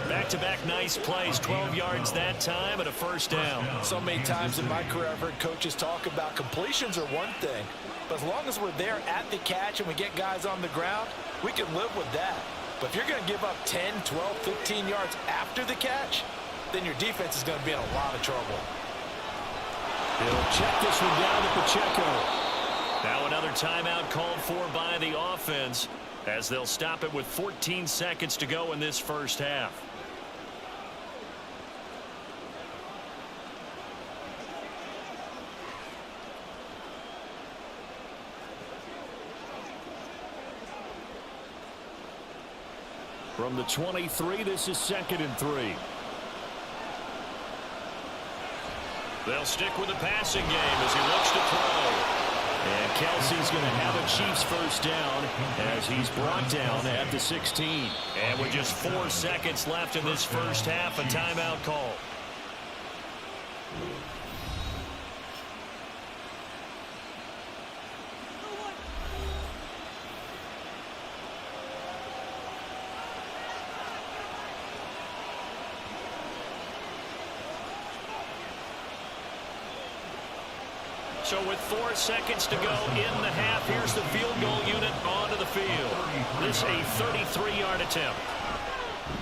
Back-to-back nice plays. 12 yards that time and a 1st down. So many times in my career I've heard coaches talk about completions are one thing. But as long as we're there at the catch and we get guys on the ground, we can live with that. But if you're going to give up 10, 12, 15 yards after the catch, then your defense is going to be in a lot of trouble. He'll check this one down to Pacheco. Now another timeout called for by the offense as they'll stop it with 14 seconds to go in this first half. From the 23, this is 2nd and 3. They'll stick with the passing game as he looks to throw. And Kelsey's going to have a Chiefs first down as he's brought down at the 16. And with just 4 seconds left in this first half, a timeout call. So with 4 seconds to go in the half, here's the field goal unit onto the field. This a 33-yard attempt.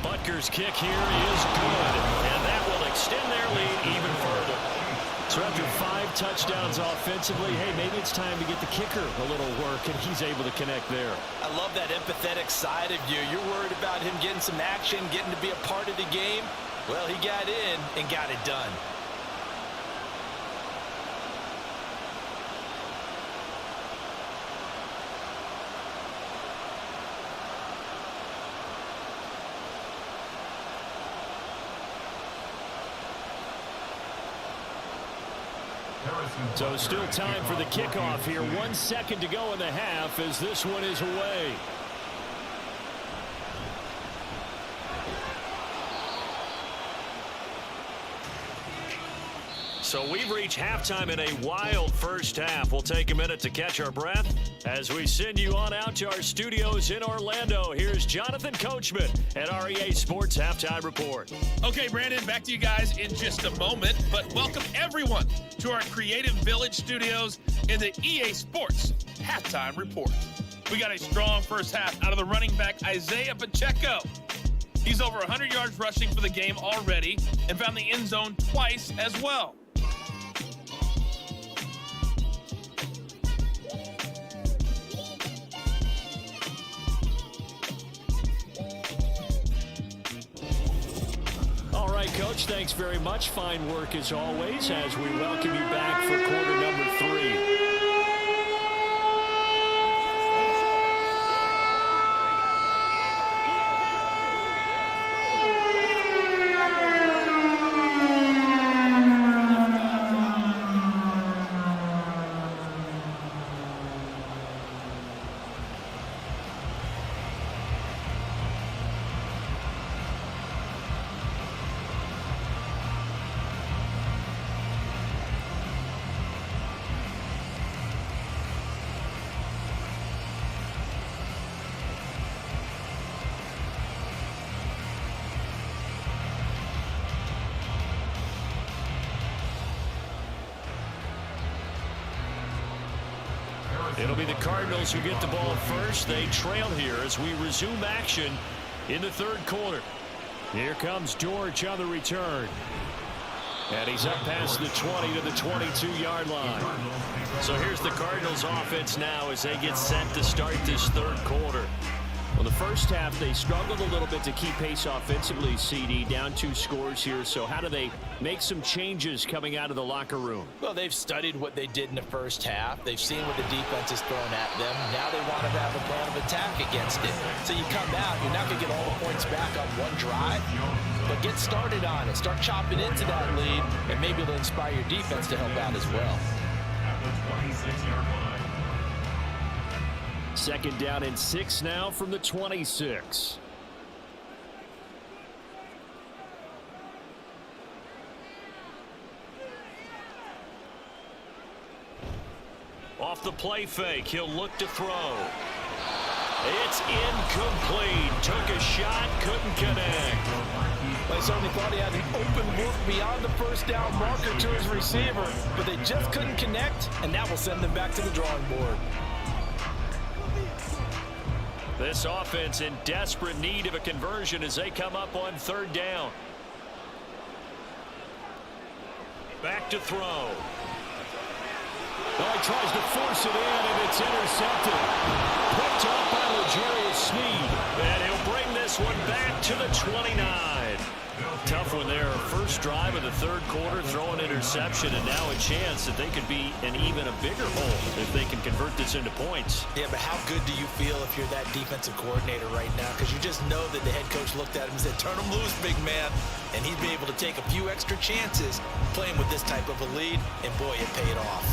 Butker's kick here is good, and that will extend their lead even further. So after 5 touchdowns offensively, hey, maybe it's time to get the kicker a little work, and he's able to connect there. I love that empathetic side of you. You're worried about him getting some action, getting to be a part of the game. Well, he got in and got it done. So still time for the kickoff here. 1 second to go in the half as this one is away. So we've reached halftime in a wild first half. We'll take a minute to catch our breath as we send you on out to our studios in Orlando. Here's Jonathan Coachman at our EA Sports Halftime Report. Okay, Brandon, back to you guys in just a moment, but welcome everyone to our Creative Village studios in the EA Sports Halftime Report. We got a strong first half out of the running back Isaiah Pacheco. He's over 100 yards rushing for the game already and found the end zone twice as well. All right, Coach, thanks very much. Fine work as always as we welcome you back for quarter number 3. It'll be the Cardinals who get the ball first. They trail here as we resume action in the third quarter. Here comes George on the return. And he's up past the 20 to the 22-yard line. So here's the Cardinals offense now as they get set to start this third quarter. Well, the first half, they struggled a little bit to keep pace offensively, CD, down 2 scores here. So how do they make some changes coming out of the locker room? Well, they've studied what they did in the first half. They've seen what the defense has thrown at them. Now they want to have a plan of attack against it. So you come out, you're not going to get all the points back on one drive, but get started on it. Start chopping into that lead, and maybe it'll inspire your defense to help out as well. At the 26-yard line. 2nd down and 6 now from the 26. Off the play fake, he'll look to throw. It's incomplete. Took a shot, couldn't connect. They certainly thought he had an open look beyond the first down marker to his receiver, but they just couldn't connect, and that will send them back to the drawing board. This offense in desperate need of a conversion as they come up on 3rd down. Back to throw. Well, he tries to force it in, and it's intercepted. Picked up by L'Jarius Sneed. And he'll bring this one back to the 29. Tough one there. First drive of the third quarter, throw an interception, and now a chance that they could be in even a bigger hole if they can convert this into points. Yeah, but how good do you feel if you're that defensive coordinator right now? Because you just know that the head coach looked at him and said, turn him loose, big man. And he'd be able to take a few extra chances playing with this type of a lead, and boy, it paid off.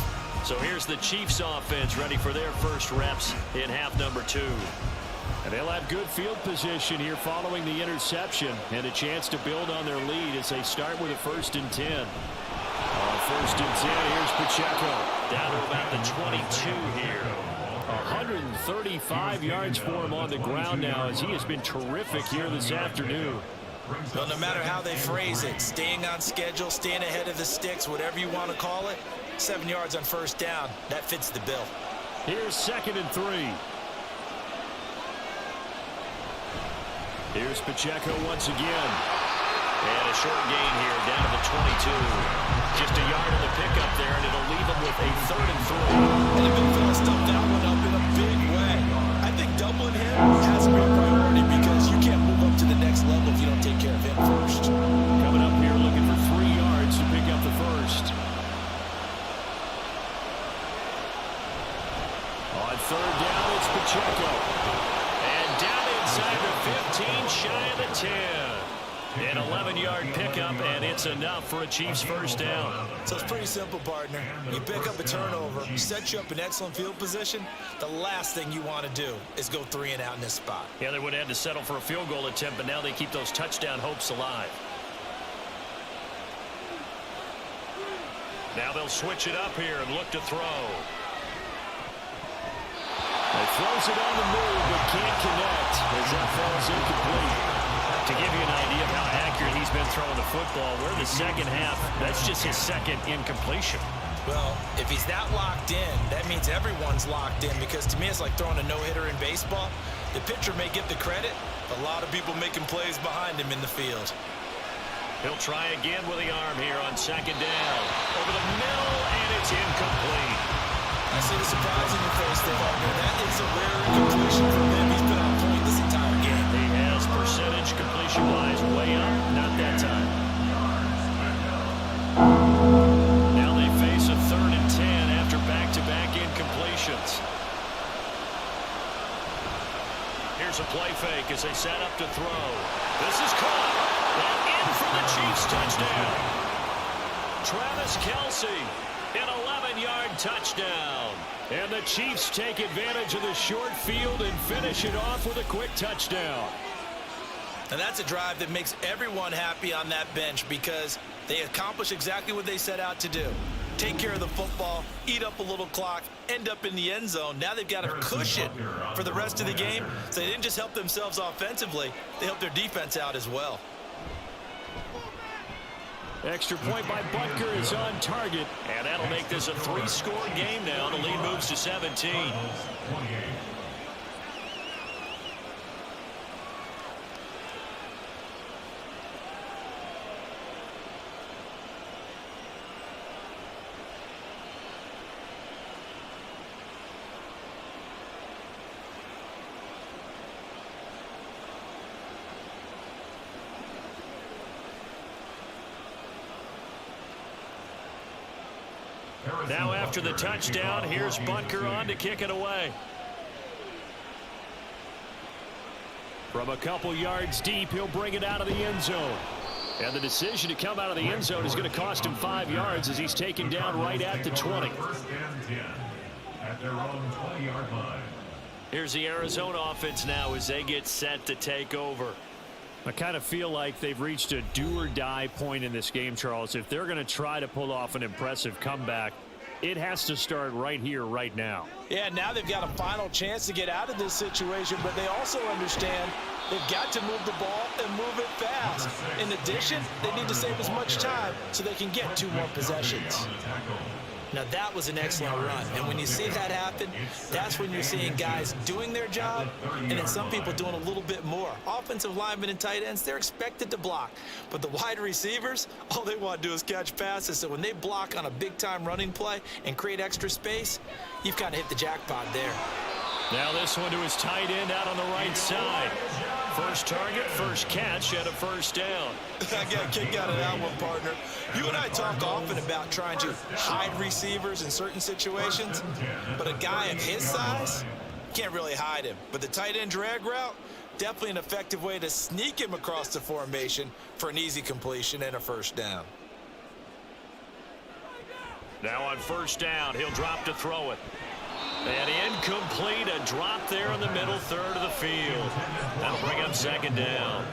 So here's the Chiefs offense ready for their first reps in half number 2. And they'll have good field position here following the interception and a chance to build on their lead as they start with a 1st and 10. First and 10, here's Pacheco. Down to about the 22 here. 135 yards for him on the ground now as he has been terrific here this afternoon. Well, no matter how they phrase it, staying on schedule, staying ahead of the sticks, whatever you want to call it, 7 yards on first down, that fits the bill. Here's 2nd and 3. Here's Pacheco once again. And a short gain here down to the 22. Just a yard of the pickup there, and it'll leave them with a 3rd and 3. And they've been filling stuff that one up in a big way. I think doubling him has to be a priority because you can't move up to the next level if you don't take care of him first. Coming up here looking for 3 yards to pick up the first. On 3rd down, it's Pacheco. And down inside the 15, shy of the 10. An 11-yard pickup, and it's enough for a Chiefs first down. So it's pretty simple, partner. You pick up a turnover, set you up in excellent field position. The last thing you want to do is go 3 and out in this spot. Yeah, they would have had to settle for a field goal attempt, but now they keep those touchdown hopes alive. Now they'll switch it up here and look to throw. He throws it on the move, but can't connect as that falls incomplete. To give you an idea of how accurate he's been throwing the football, we're in the second half. That's just his 2nd incompletion. Well, if he's that locked in, that means everyone's locked in because to me it's like throwing a no-hitter in baseball. The pitcher may get the credit, but a lot of people making plays behind him in the field. He'll try again with the arm here on 2nd down. Over the middle, and it's incomplete. I see the surprise in your face there, partner. That is a rare incompletion from him. He's been on point this entire game. He has percentage completion-wise way up. Not that time. Now they face a 3rd and 10 after back-to-back incompletions. Here's a play fake as they set up to throw. This is caught. And in for the Chiefs touchdown. Travis Kelce. An 11-yard touchdown. And the Chiefs take advantage of the short field and finish it off with a quick touchdown. And that's a drive that makes everyone happy on that bench because they accomplish exactly what they set out to do. Take care of the football, eat up a little clock, end up in the end zone. Now they've got a cushion for the rest of the game. So they didn't just help themselves offensively, they helped their defense out as well. Extra point by Butker is on target. And that'll make this a 3-score game now. The lead moves to 17. Now after the touchdown, here's Butker on to kick it away. From a couple yards deep, he'll bring it out of the end zone. And the decision to come out of the end zone is going to cost him 5 yards as he's taken down right at the 20. First and 10 at their own 20-yard line. Here's the Arizona offense now as they get set to take over. I kind of feel like they've reached a do-or-die point in this game, Charles. If they're going to try to pull off an impressive comeback, it has to start right here, right now. Yeah, now they've got a final chance to get out of this situation, but they also understand they've got to move the ball and move it fast. In addition, they need to save as much time so they can get 2 more possessions. Now, that was an excellent run, and when you see that happen, that's when you're seeing guys doing their job and then some people doing a little bit more. Offensive linemen and tight ends, they're expected to block, but the wide receivers, all they want to do is catch passes, so when they block on a big-time running play and create extra space, you've kind of hit the jackpot there. Now this one to his tight end out on the right side. First target, first catch, and a first down. I got a kick out of that one, partner. You and I talk often about trying to hide receivers in certain situations, but a guy of his size can't really hide him. But the tight end drag route, definitely an effective way to sneak him across the formation for an easy completion and a first down. Now on first down, he'll drop to throw it. And incomplete, a drop there in the middle third of the field. That'll bring up second down.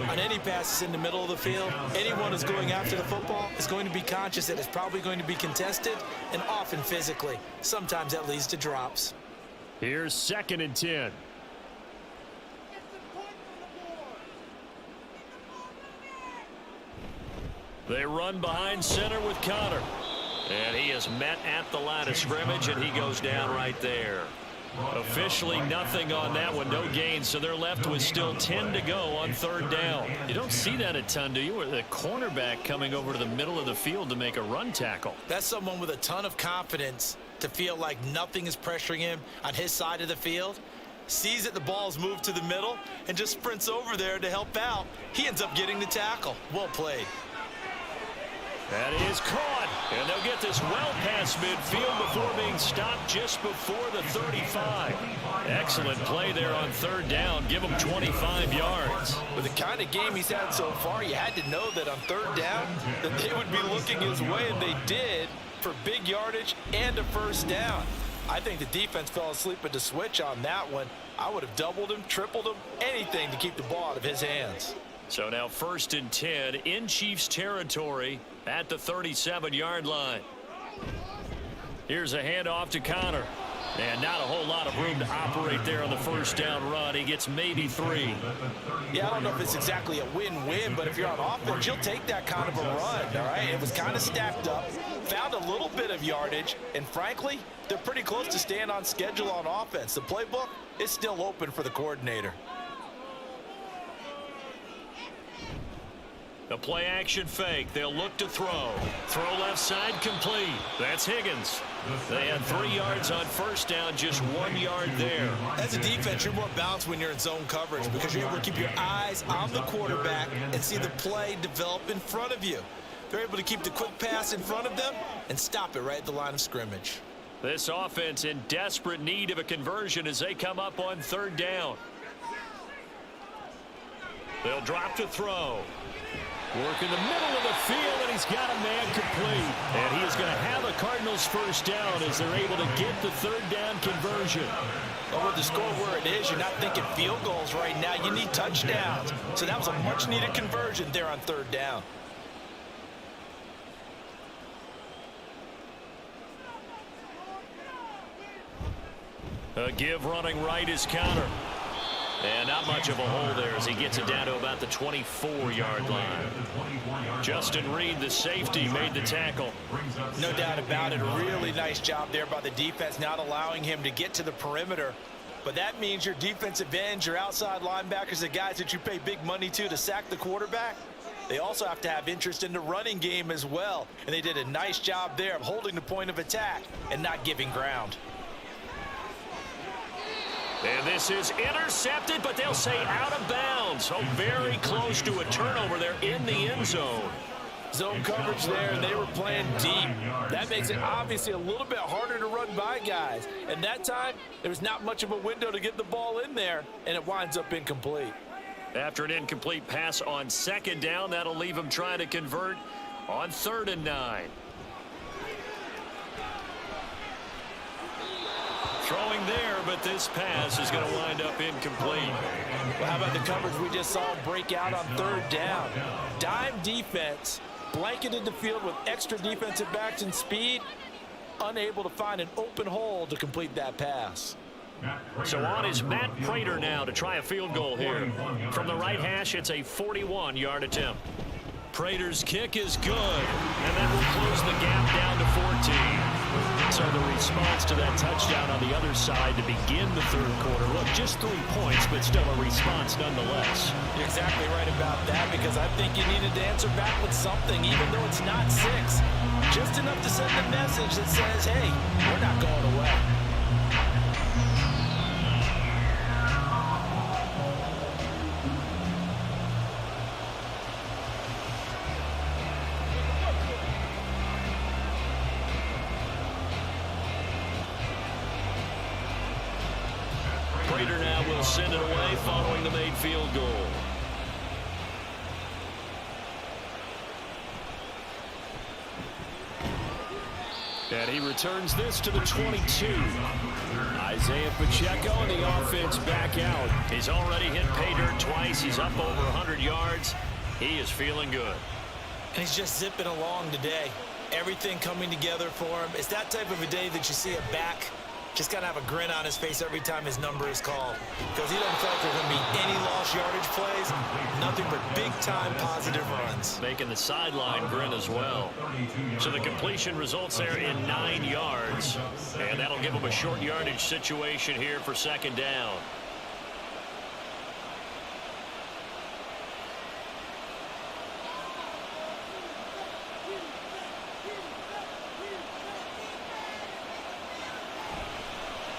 On any passes in the middle of the field, anyone who's going after the football is going to be conscious that it's probably going to be contested and often physically. Sometimes that leads to drops. Here's 2nd and 10. They run behind center with Connor. And he is met at the line of scrimmage, and he goes down right there. Officially nothing on that one, no gain, so they're left with still 10 to go on third down. You don't see that a ton, do you? With a cornerback coming over to the middle of the field to make a run tackle. That's someone with a ton of confidence to feel like nothing is pressuring him on his side of the field. Sees that the ball's moved to the middle and just sprints over there to help out. He ends up getting the tackle. Well played. That is caught, and they'll get this well past midfield before being stopped just before the 35. Excellent play there on third down. Give him 25 yards. With the kind of game he's had so far, you had to know that on third down that they would be looking his way, and they did for big yardage and a first down. I think the defense fell asleep at the switch on that one. I would have doubled him, tripled him, anything to keep the ball out of his hands. So now 1st and 10 in Chiefs territory at the 37-yard line. Here's a handoff to Connor. And not a whole lot of room to operate there on the first down run. He gets maybe 3. Yeah, I don't know if it's exactly a win-win, but if you're on offense, you'll take that kind of a run, all right? It was kind of stacked up, found a little bit of yardage, and frankly, they're pretty close to staying on schedule on offense. The playbook is still open for the coordinator. The play action fake. They'll look to throw. Throw left side complete. That's Higgins. They had 3 yards on first down, just 1 yard there. As a defense, you're more balanced when you're in zone coverage because you're able to keep your eyes on the quarterback and see the play develop in front of you. They're able to keep the quick pass in front of them and stop it right at the line of scrimmage. This offense in desperate need of a conversion as they come up on third down. They'll drop to throw. Work in the middle of the field, and he's got a man complete. And he is going to have a Cardinals first down as they're able to get the third down conversion. Well, with the score where it is, you're not thinking field goals right now. You need touchdowns. So that was a much-needed conversion there on third down. A give running right is Connor. And not much of a hole there as he gets it down to about the 24-yard line. Justin Reed, the safety, made the tackle. No doubt about it. A really nice job there by the defense, not allowing him to get to the perimeter. But that means your defensive ends, your outside linebackers, the guys that you pay big money to sack the quarterback, they also have to have interest in the running game as well. And they did a nice job there of holding the point of attack and not giving ground. And this is intercepted, but they'll say out of bounds. Oh, very close to a turnover there in the end zone. Zone coverage there, and they were playing deep. That makes it obviously a little bit harder to run by guys. And that time, there was not much of a window to get the ball in there, and it winds up incomplete. After an incomplete pass on second down, that'll leave him trying to convert on 3rd and 9. Throwing there, but this pass is going to wind up incomplete. Well, how about the coverage we just saw break out on third down? Dime defense, blanketed the field with extra defensive backs and speed, unable to find an open hole to complete that pass. So on is Matt Prater now to try a field goal here. From the right hash, it's a 41-yard attempt. Prater's kick is good, and that will close the gap down to 14. So the response to that touchdown on the other side to begin the third quarter. Look, just 3 points, but still a response nonetheless. You're exactly right about that because I think you needed to answer back with something, even though it's not 6. Just enough to send the message that says, hey, we're not going away. Raider now will send it away following the made field goal. And he returns this to the 22. Isaiah Pacheco and the offense back out. He's already hit pay dirt twice. He's up over 100 yards. He is feeling good. And he's just zipping along today. Everything coming together for him. It's that type of a day that you see a back just got to have a grin on his face every time his number is called. Because he doesn't feel like there's going to be any lost yardage plays. Nothing but big-time positive runs. Making the sideline grin as well. So the completion results there in 9 yards. And that'll give him a short yardage situation here for second down.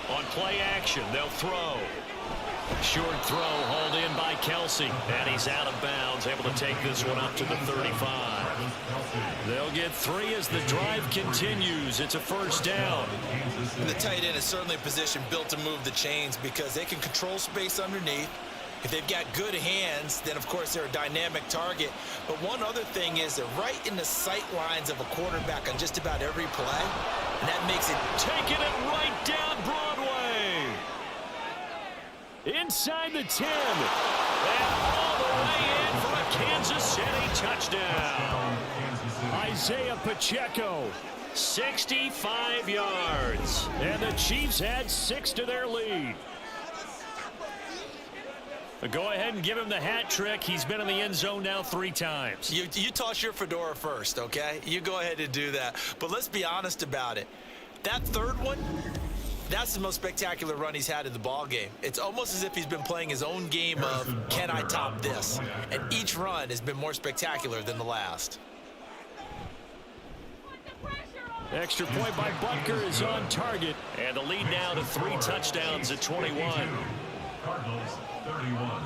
On play action, they'll throw. Short throw hauled in by Kelsey. And he's out of bounds, able to take this one up to the 35. They'll get 3 as the drive continues. It's a first down. And the tight end is certainly a position built to move the chains because they can control space underneath. If they've got good hands, then of course they're a dynamic target. But one other thing is they're right in the sight lines of a quarterback on just about every play. And that makes it taking it right down Broadway. Inside the 10. And all the way in for a Kansas City touchdown. Isaiah Pacheco. 65 yards. And the Chiefs add 6 to their lead. Go ahead and give him the hat trick. He's been in the end zone now 3 times. You toss your fedora first, okay? You go ahead and do that. But let's be honest about it. That third one, that's the most spectacular run he's had in the ball game. It's almost as if he's been playing his own game of, can I top this? And each run has been more spectacular than the last. Extra point by Butker is on target. And the lead now to 3 touchdowns at 21. Cardinals 31.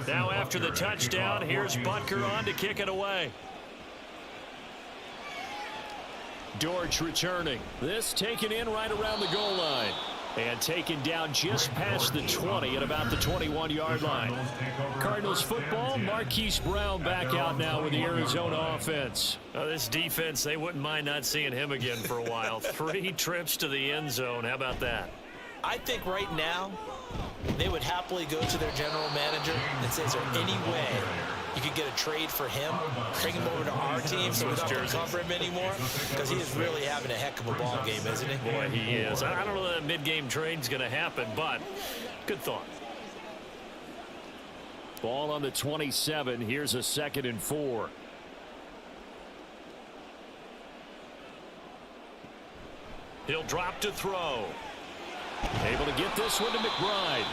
Now after the touchdown, here's Butker on to kick it away. Dortch returning. This taken in right around the goal line. And taken down just past the 20 at about the 21-yard line. Cardinals football, Marquise Brown back out now with the Arizona offense. This defense, they wouldn't mind not seeing him again for a while. 3 trips to the end zone. How about that? I think right now they would happily go to their general manager and say, is there any way you could get a trade for him, bring him over to our team so we don't have to cover him anymore? Because he is really having a heck of a ball game, isn't he? Boy, he is. I don't know that mid-game trade's going to happen, but good thought. Ball on the 27. Here's a 2nd and 4. He'll drop to throw. Able to get this one to McBride.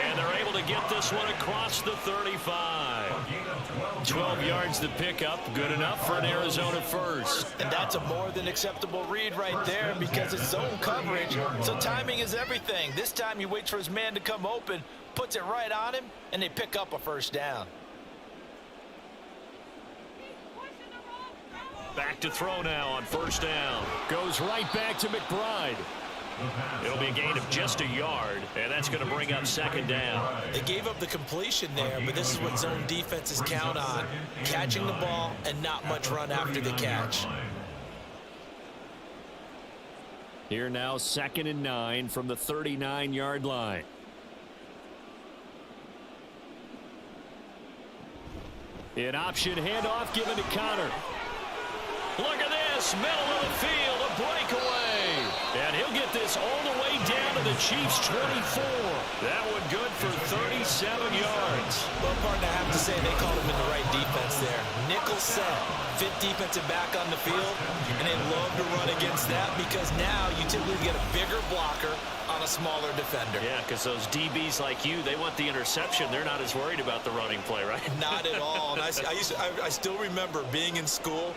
And they're able to get this one across the 35. 12 yards to pick up. Good enough for an Arizona first. And that's a more than acceptable read right there because it's zone coverage. So timing is everything. This time he waits for his man to come open, puts it right on him, and they pick up a first down. Back to throw now on first down. Goes right back to McBride. It'll be a gain of just a yard, and that's going to bring up second down. They gave up the completion there, but this is what zone defenses count on. Catching the ball and not much run after the catch. Here now 2nd and 9 from the 39-yard line. An option handoff given to Connor. Look at this, middle of the field, a breakaway. And he'll get this all the way down to the Chiefs' 24. That one good for 37 yards. Well, partner, I have to say they called him in the right defense there. Nickel set, fit defensive back on the field, and they love to run against that because now you typically get a bigger blocker on a a smaller defender. Yeah, because those DBs like you, they want the interception. They're not as worried about the running play, right? Not at all. And I still remember being in school,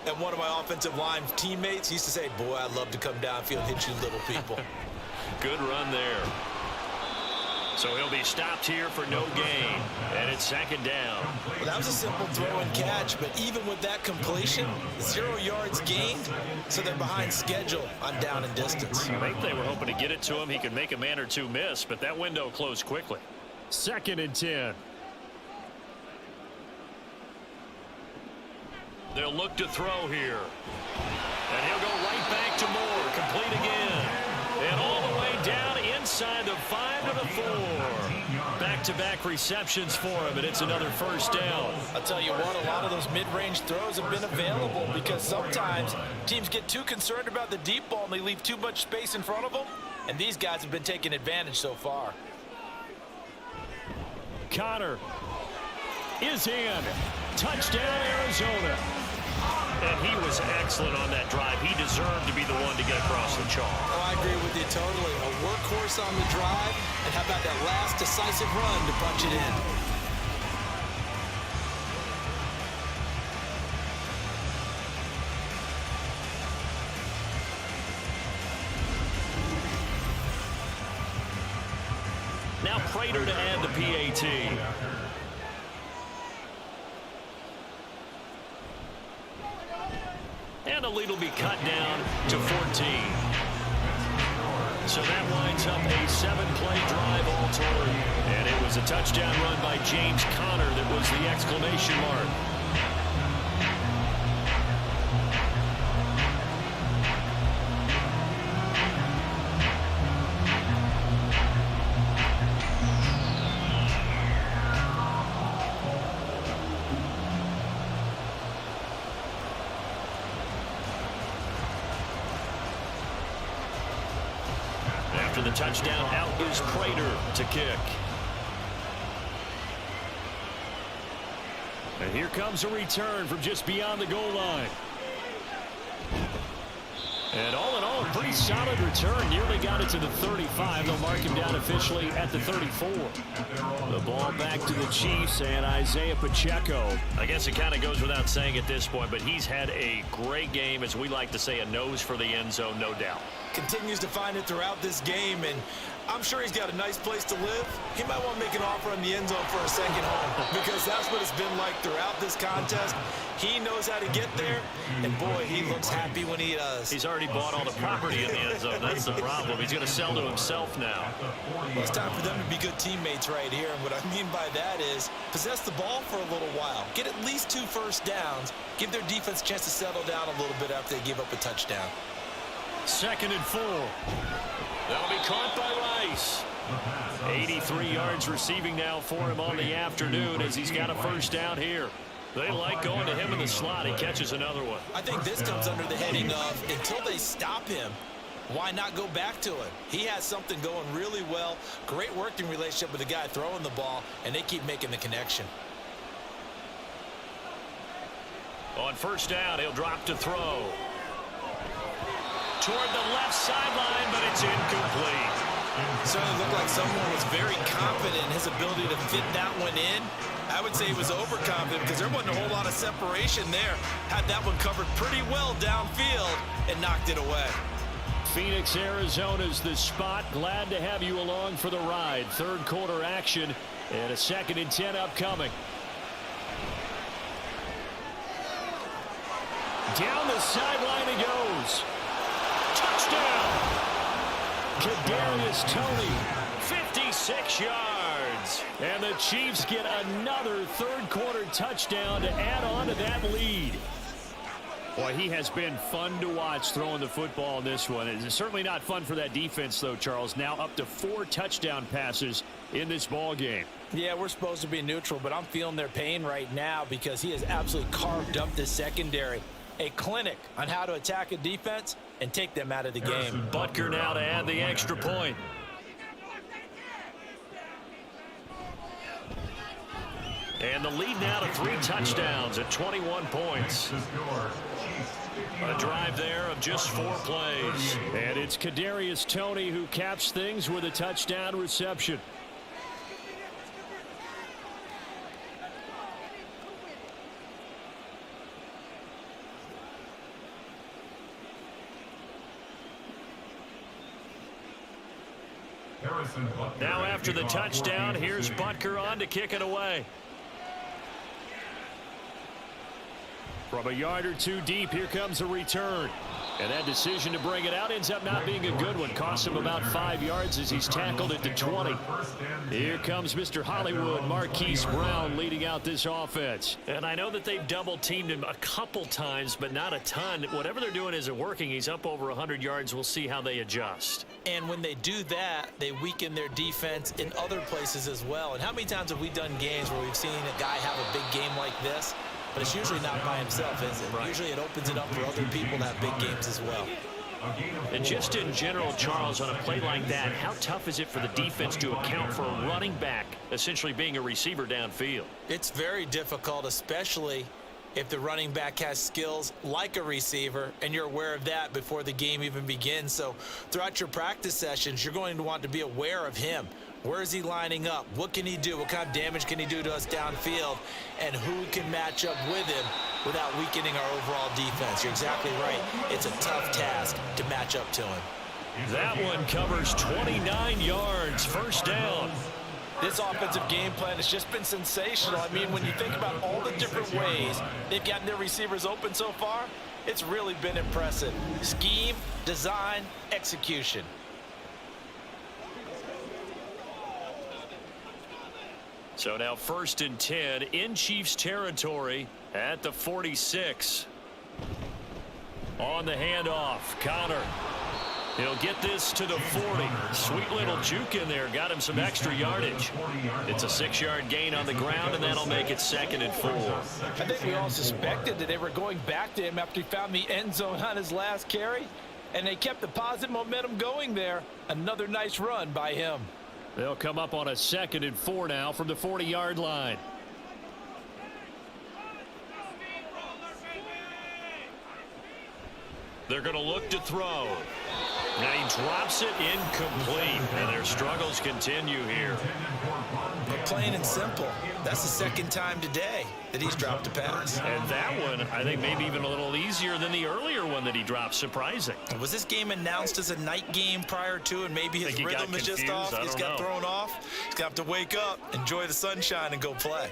and one of my offensive line teammates used to say, boy, I'd love to come downfield and hit you little people. Good run there. So he'll be stopped here for no gain, and it's second down. Well, that was a simple throw and catch, but even with that completion, 0 yards gained, so they're behind schedule on down and distance. I think they were hoping to get it to him. He could make a man or two miss, but that window closed quickly. 2nd and 10. They'll look to throw here. And he'll go right back to Moore. Complete again. And all the way down inside the 5 to the 4. Back-to-back receptions for him, and it's another first down. I'll tell you what, a lot of those mid-range throws have been available because sometimes teams get too concerned about the deep ball and they leave too much space in front of them, and these guys have been taking advantage so far. Connor is in. Touchdown, Arizona. And he was excellent on that drive. He deserved to be the one to get across the chalk. Oh, I agree with you totally. A workhorse on the drive, and how about that last decisive run to punch it in? Now Prater to add the PAT. And the lead will be cut down to 14. So that winds up a 7-play drive all told. And it was a touchdown run by James Conner that was the exclamation mark. After the touchdown, out is Prater to kick. And here comes a return from just beyond the goal line. And all in all, a pretty solid return. Nearly got it to the 35. They'll mark him down officially at the 34. The ball back to the Chiefs and Isaiah Pacheco. I guess it kind of goes without saying at this point, but he's had a great game, as we like to say, a nose for the end zone, no doubt. Continues to find it throughout this game, and I'm sure he's got a nice place to live. He might want to make an offer on the end zone for a second home, because that's what it's been like throughout this contest. He knows how to get there, and boy, he looks happy when he does. He's already bought all the property in the end zone. That's the problem. He's going to sell to himself now. Well, it's time for them to be good teammates right here, and what I mean by that is possess the ball for a little while. Get at least 2 first downs. Give their defense a chance to settle down a little bit after they give up a touchdown. 2nd and 4. That'll be caught by Rice. 83 yards receiving now for him on the afternoon as he's got a first down here. They like going to him in the slot. He catches another one. I think this comes under the heading of until they stop him, why not go back to him? He has something going really well. Great working relationship with the guy throwing the ball, and they keep making the connection. On first down, he'll drop to throw. Toward the left sideline, but it's incomplete. Certainly looked like someone was very confident in his ability to fit that one in. I would say he was overconfident because there wasn't a whole lot of separation there. Had that one covered pretty well downfield and knocked it away. Phoenix, Arizona's the spot. Glad to have you along for the ride. 3rd quarter action and a 2nd and 10 upcoming. Down the sideline he goes. Touchdown! Kadarius Toney, 56 yards. And the Chiefs get another 3rd quarter touchdown to add on to that lead. Boy, he has been fun to watch throwing the football in this one. It's certainly not fun for that defense, though, Charles. Now up to 4 touchdown passes in this ball game. Yeah, we're supposed to be neutral, but I'm feeling their pain right now because he has absolutely carved up the secondary. A clinic on how to attack a defense and take them out of the game. Butker now to add the extra point. And the lead now to 3 touchdowns at 21 points. The score, Chiefs A drive there of just 4 plays. And it's Kadarius Toney who caps things with a touchdown reception. Now after the touchdown, here's Butker on to kick it away. From a yard or two deep, here comes a return. And that decision to bring it out ends up not being a good one. Costs him about 5 yards as he's tackled at the 20. Here comes Mr. Hollywood, Marquise Brown, leading out this offense. And I know that they've double-teamed him a couple times, but not a ton. Whatever they're doing isn't working. He's up over 100 yards. We'll see how they adjust. And when they do that, they weaken their defense in other places as well. And how many times have we done games where we've seen a guy have a big game like this? But it's usually not by himself, is it? Right. Usually it opens it up for other people to have big games as well. And just in general, Charles, on a play like that, how tough is it for the defense to account for a running back essentially being a receiver downfield? It's very difficult, especially if the running back has skills like a receiver, and you're aware of that before the game even begins. So throughout your practice sessions, you're going to want to be aware of him. Where is he lining up? What can he do? What kind of damage can he do to us downfield? And who can match up with him without weakening our overall defense? You're exactly right. It's a tough task to match up to him. That one covers 29 yards. First down. This offensive game plan has just been sensational. I mean, when you think about all the different ways they've gotten their receivers open so far, it's really been impressive. Scheme, design, execution. So now 1st and 10 in Chiefs territory at the 46. On the handoff, Connor. He'll get this to the 40. Sweet little juke in there. Got him some extra yardage. It's a 6-yard gain on the ground, and that'll make it 2nd and 4. I think we all suspected that they were going back to him after he found the end zone on his last carry, and they kept the positive momentum going there. Another nice run by him. They'll come up on a 2nd and 4 now from the 40-yard line. They're going to look to throw. Now he drops it incomplete, and their struggles continue here. But plain and simple, that's the 2nd time today that he's dropped a pass. And that one, I think, maybe even a little easier than the earlier one that he dropped. Surprising. Was this game announced as a night game prior to, and maybe his rhythm is just off? He's got thrown off. He's got to wake up, enjoy the sunshine, and go play.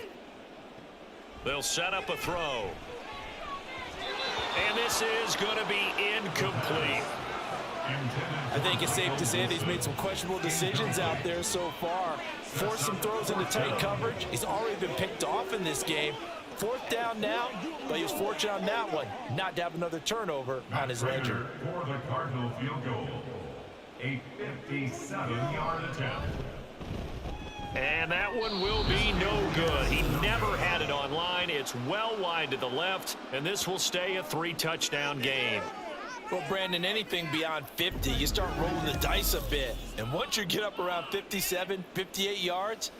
They'll set up a throw. And this is going to be incomplete. I think it's safe to say that he's made some questionable decisions out there so far. Forced some throws into tight coverage. He's already been picked off in this game. 4th down now, but he was fortunate on that one not to have another turnover on his ledger. For the Cardinal field goal, a 57-yard attempt. And that one will be no good. He never had it on line. It's well wide to the left, and this will stay a 3-touchdown game. Well, Brandon, anything beyond 50, you start rolling the dice a bit. And once you get up around 57, 58 yards,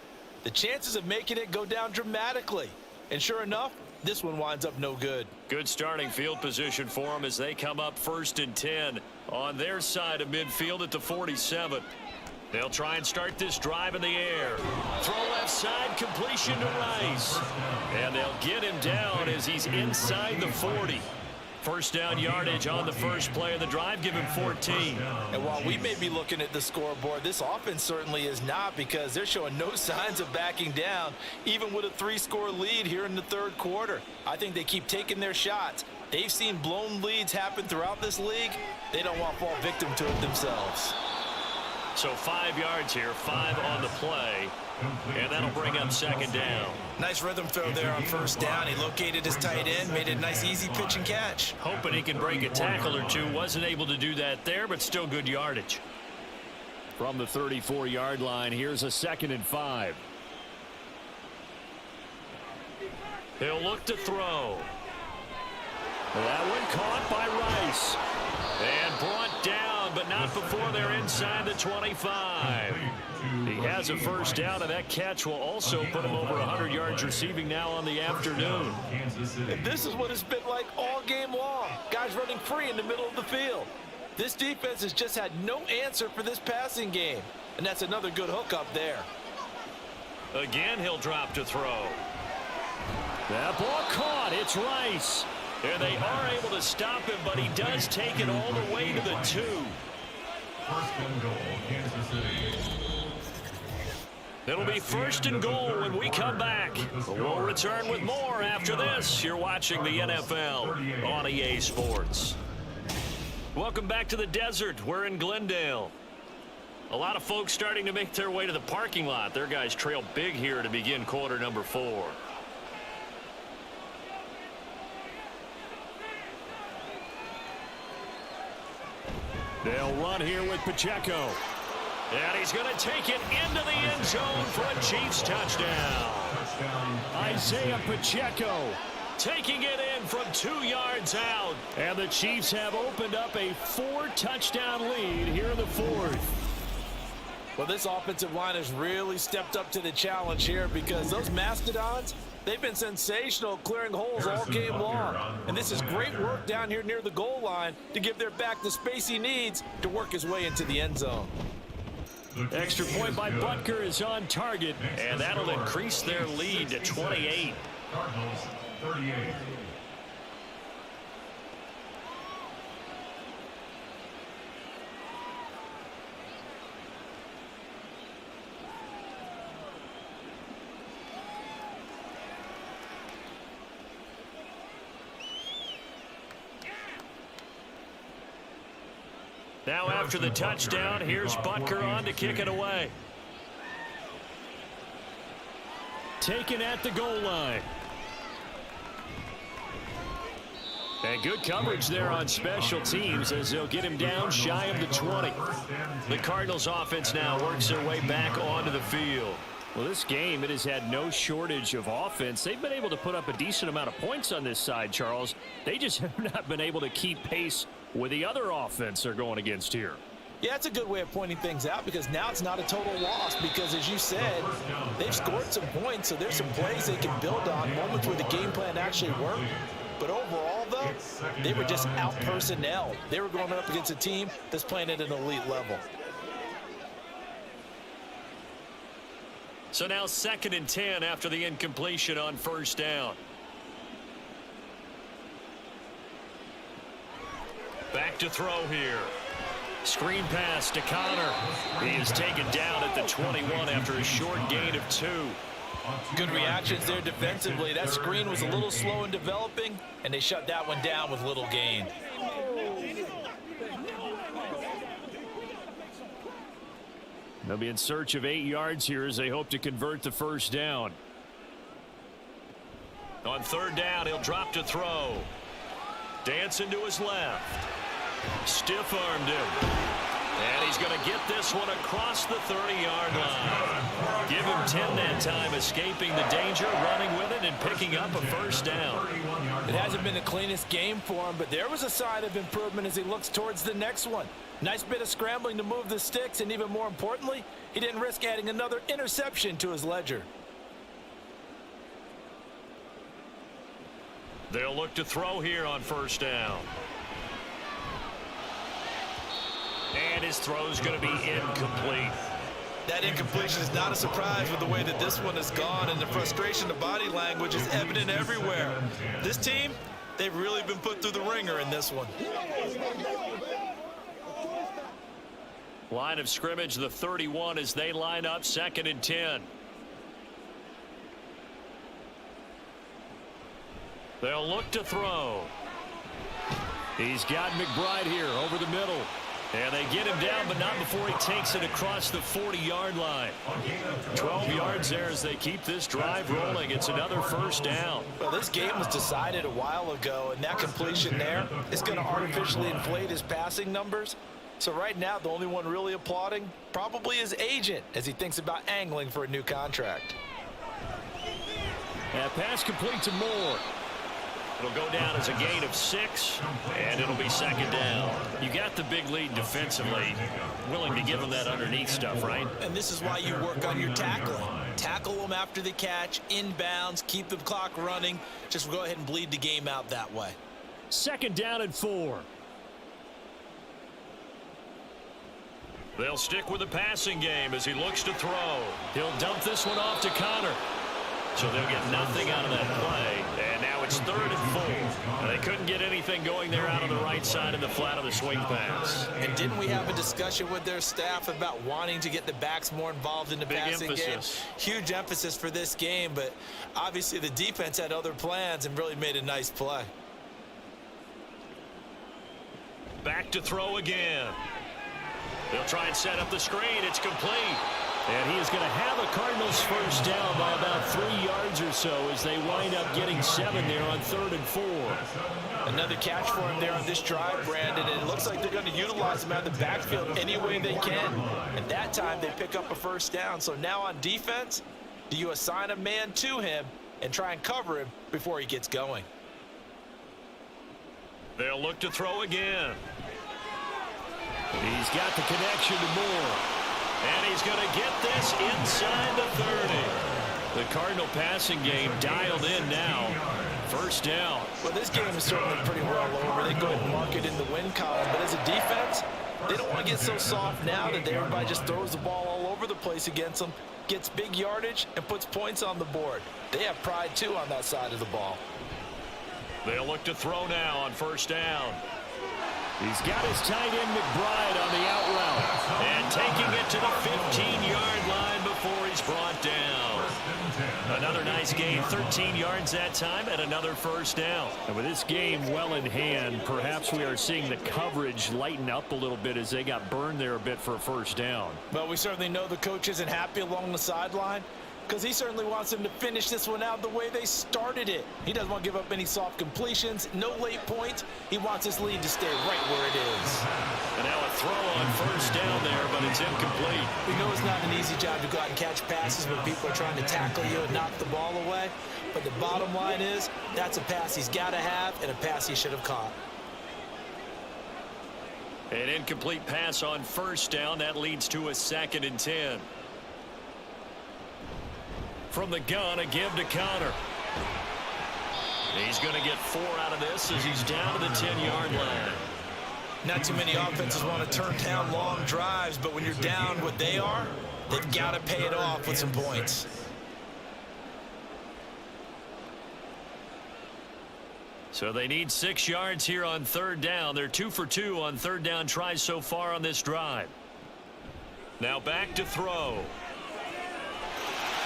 the chances of making it go down dramatically. And sure enough, this one winds up no good. Good starting field position for them as they come up 1st and 10 on their side of midfield at the 47. They'll try and start this drive in the air. Throw left side, completion to Rice. And they'll get him down as he's inside the 40. First down yardage on the first play of the drive, give him 14. And while we may be looking at the scoreboard, this offense certainly is not, because they're showing no signs of backing down, even with a 3-score lead here in the 3rd quarter. I think they keep taking their shots. They've seen blown leads happen throughout this league. They don't want to fall victim to it themselves. So 5 yards here, 5 on the play, and that'll bring up 2nd down. Nice rhythm throw there on 1st down. He located his tight end, made it a nice easy pitch and catch. Hoping he can break a tackle or two. Wasn't able to do that there, but still good yardage. From the 34-yard line, here's a 2nd and 5. He'll look to throw. That one caught by Rice. And brought down, but not before they're inside the 25. He has a first down, and that catch will also put him over 100 yards receiving now on the afternoon. And this is what it's been like all game long. Guys guys running free in the middle of the field. This defense has just had no answer for this passing game, and that's another good hookup there. Again, he'll drop to throw. That ball caught. It's Rice. And they are able to stop him, but he does take it all the way to the 2. First and goal, Kansas City. It'll be first and goal when we come back. We'll return with more after this. You're watching the NFL on EA Sports. Welcome back to the desert. We're in Glendale. A lot of folks starting to make their way to the parking lot. Their guys trail big here to begin quarter number 4. They'll run here with Pacheco. And he's going to take it into the end zone for a Chiefs touchdown. Isaiah Pacheco Taking it in from 2 yards out. And the Chiefs have opened up a 4-touchdown lead here in the 4th. Well, this offensive line has really stepped up to the challenge here because those Mastodons, they've been sensational clearing holes all game long. And this is great work down here near the goal line to give their back the space he needs to work his way into the end zone. Extra point by Butker is on target. And that'll increase their lead to 28. Cardinals 38. Now after the touchdown, here's Butker on to kick it away. Taken at the goal line. And good coverage there on special teams as they'll get him down shy of the 20. The Cardinals offense now works their way back onto the field. Well, this game, it has had no shortage of offense. They've been able to put up a decent amount of points on this side, Charles. They just have not been able to keep pace with the other offense they're going against here. Yeah, that's a good way of pointing things out because now it's not a total loss because, as you said, they've scored some points, so there's some plays they can build on, moments where the game plan actually worked. But overall, though, they were just out-personnelled. They were going up against a team that's playing at an elite level. So now 2nd and 10 after the incompletion on first down. Back to throw here. Screen pass to Connor. He is taken down at the 21 after a short gain of 2. Good reactions there defensively. That screen was a little slow in developing, and they shut that one down with little gain. They'll be in search of 8 yards here as they hope to convert the first down. On 3rd down, he'll drop to throw. Dancing to his left. Stiff-armed him. And he's going to get this one across the 30-yard line. Give him 10 that time, escaping the danger, running with it, and picking up a first down. It hasn't been the cleanest game for him, but there was a sign of improvement as he looks towards the next one. Nice bit of scrambling to move the sticks, and even more importantly, he didn't risk adding another interception to his ledger. They'll look to throw here on first down. And his throw's going to be incomplete. That incompletion is not a surprise with the way that this one has gone, and the frustration, the body language is evident everywhere. This team, they've really been put through the ringer in this one. Line of scrimmage, the 31 as they line up 2nd and 10. They'll look to throw. He's got McBride here over the middle. And they get him down, but not before he takes it across the 40-yard line. 12 yards there as they keep this drive rolling. It's another first down. Well, this game was decided a while ago, and that completion there is going to artificially inflate his passing numbers. So right now, the only one really applauding probably his agent as he thinks about angling for a new contract. That pass complete to Moore. It'll go down as a gain of 6, and it'll be 2nd down. You got the big lead defensively. Willing to give them that underneath stuff, right? And this is why you work on your tackling. Tackle them after the catch, inbounds, keep the clock running. Just go ahead and bleed the game out that way. 2nd down and 4. They'll stick with the passing game as he looks to throw. He'll dump this one off to Connor. So they'll get nothing out of that play. And now it's 3rd and 4. They couldn't get anything going there out on the right side of the flat of the swing pass. And didn't we have a discussion with their staff about wanting to get the backs more involved in the passing game? Huge emphasis for this game, but obviously the defense had other plans and really made a nice play. Back to throw again. They'll try and set up the screen. It's complete. And he is going to have a Cardinals first down by about 3 yards or so as they wind up getting 7 there on 3rd and 4. Another catch for him there on this drive, Brandon, and it looks like they're going to utilize him out of the backfield any way they can. And that time they pick up a first down. So now on defense, do you assign a man to him and try and cover him before he gets going? They'll look to throw again. He's got the connection to Moore. And he's going to get this inside the 30. The Cardinal passing game dialed in now. First down. Well, this game is certainly pretty well over. They go ahead and mark it in the win column. But as a defense, they don't want to get so soft now that everybody just throws the ball all over the place against them, gets big yardage, and puts points on the board. They have pride, too, on that side of the ball. They'll look to throw now on first down. He's got his tight end McBride on the out route. And taking it to the 15-yard line before he's brought down. Another nice gain, 13 yards that time, and another first down. And with this game well in hand, perhaps we are seeing the coverage lighten up a little bit as they got burned there a bit for a first down. Well, we certainly know the coach isn't happy along the sideline, because he certainly wants them to finish this one out the way they started it. He doesn't want to give up any soft completions, no late points. He wants his lead to stay right where it is. And now a throw on first down there, but it's incomplete. We know it's not an easy job to go out and catch passes when people are trying to tackle you and knock the ball away. But the bottom line is, that's a pass he's got to have and a pass he should have caught. An incomplete pass on first down. That leads to a 2nd and 10. From the gun, a give to Connor. He's going to get 4 out of this as he's down to the 10-yard line. Not too many offenses want to turn down long drives, but when you're down what they are, they've got to pay it off with some points. So they need 6 yards here on 3rd down. They're 2 for 2 on 3rd down tries so far on this drive. Now back to throw.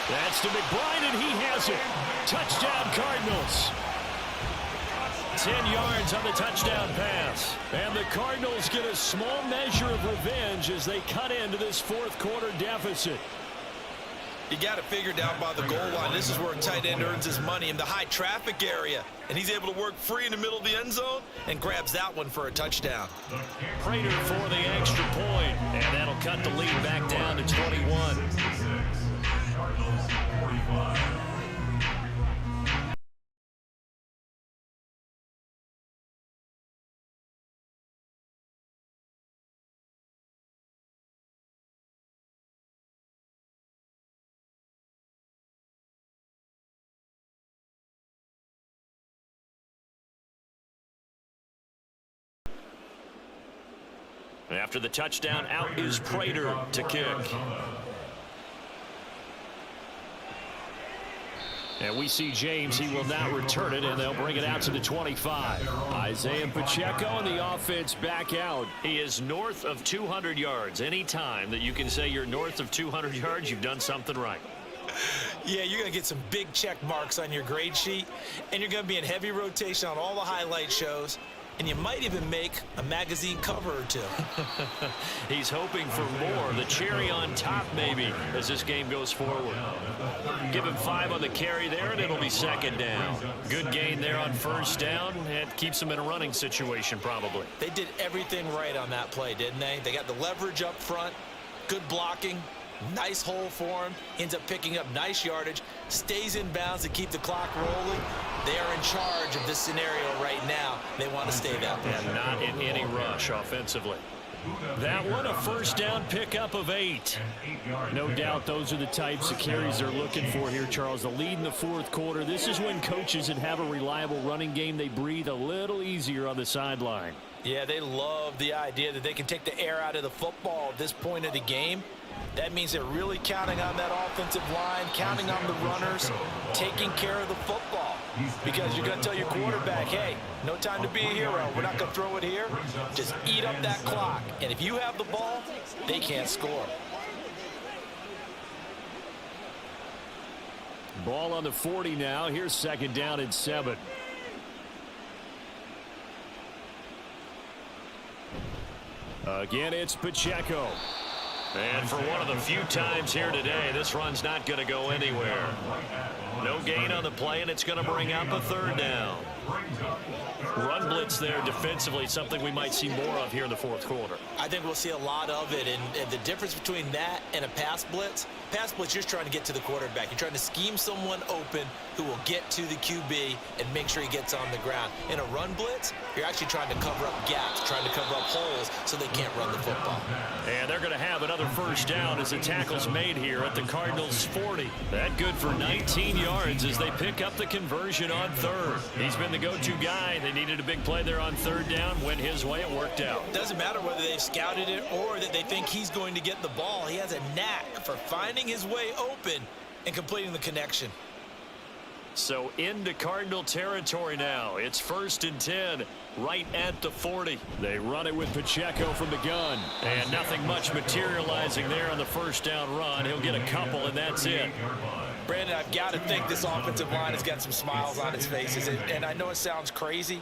That's to McBride, and he has it. Touchdown, Cardinals. 10 yards on the touchdown pass. And the Cardinals get a small measure of revenge as they cut into this 4th quarter deficit. You got it figured out by the goal line. This is where a tight end earns his money in the high traffic area. And he's able to work free in the middle of the end zone and grabs that one for a touchdown. Prater for the extra point. And that'll cut the lead back down to 21. Cardinals 45. After the touchdown, out is Prater to kick. And we see James. He will not return it, and they'll bring it out to the 25. Isaiah Pacheco and the offense back out. He is north of 200 yards. Any time that you can say you're north of 200 yards, you've done something right. Yeah, you're going to get some big check marks on your grade sheet, and you're going to be in heavy rotation on all the highlight shows, and you might even make a magazine cover or two. He's hoping for more, the cherry on top maybe, as this game goes forward. Give him 5 on the carry there, and it'll be 2nd down. Good gain there on first down, and keeps him in a running situation probably. They did everything right on that play, didn't they? They got the leverage up front, good blocking, nice hole for him, ends up picking up nice yardage, stays in bounds to keep the clock rolling. They are in charge of this scenario right now. They want to stay that way. And not in any rush offensively. That one, a first down pickup of 8. No doubt those are the types of carries they're looking for here, Charles. The lead in the fourth quarter. This is when coaches that have a reliable running game, they breathe a little easier on the sideline. Yeah, they love the idea that they can take the air out of the football at this point of the game. That means they're really counting on that offensive line, counting on the runners, taking care of the football. Because you're going to tell your quarterback, hey, no time to be a hero. We're not going to throw it here. Just eat up that clock. And if you have the ball, they can't score. Ball on the 40 now. Here's second down and 7. Again, it's Pacheco. And for one of the few times here today, this run's not going to go anywhere. No gain on the play, and it's going to bring up a third down. Run blitz there defensively, something we might see more of here in the fourth quarter. I think we'll see a lot of it, and the difference between that and a pass blitz, you're just trying to get to the quarterback. You're trying to scheme someone open who will get to the QB and make sure he gets on the ground. In a run blitz, you're actually trying to cover up gaps, trying to cover up holes so they can't run the football. And they're going to have another first down as the tackle's made here at the Cardinals' 40. That good for 19 yards as they pick up the conversion on third. He's been the go-to guy. They needed a big play there on third down. Went his way. It worked out. Doesn't matter whether they've scouted it or that they think he's going to get the ball. He has a knack for finding his way open and completing the connection. So into Cardinal territory now. It's 1st and 10 right at the 40. They run it with Pacheco from the gun. And nothing much materializing there on the first down run. He'll get a couple, and that's it. Brandon, I've got to think this offensive line has got some smiles on its faces. And I know it sounds crazy,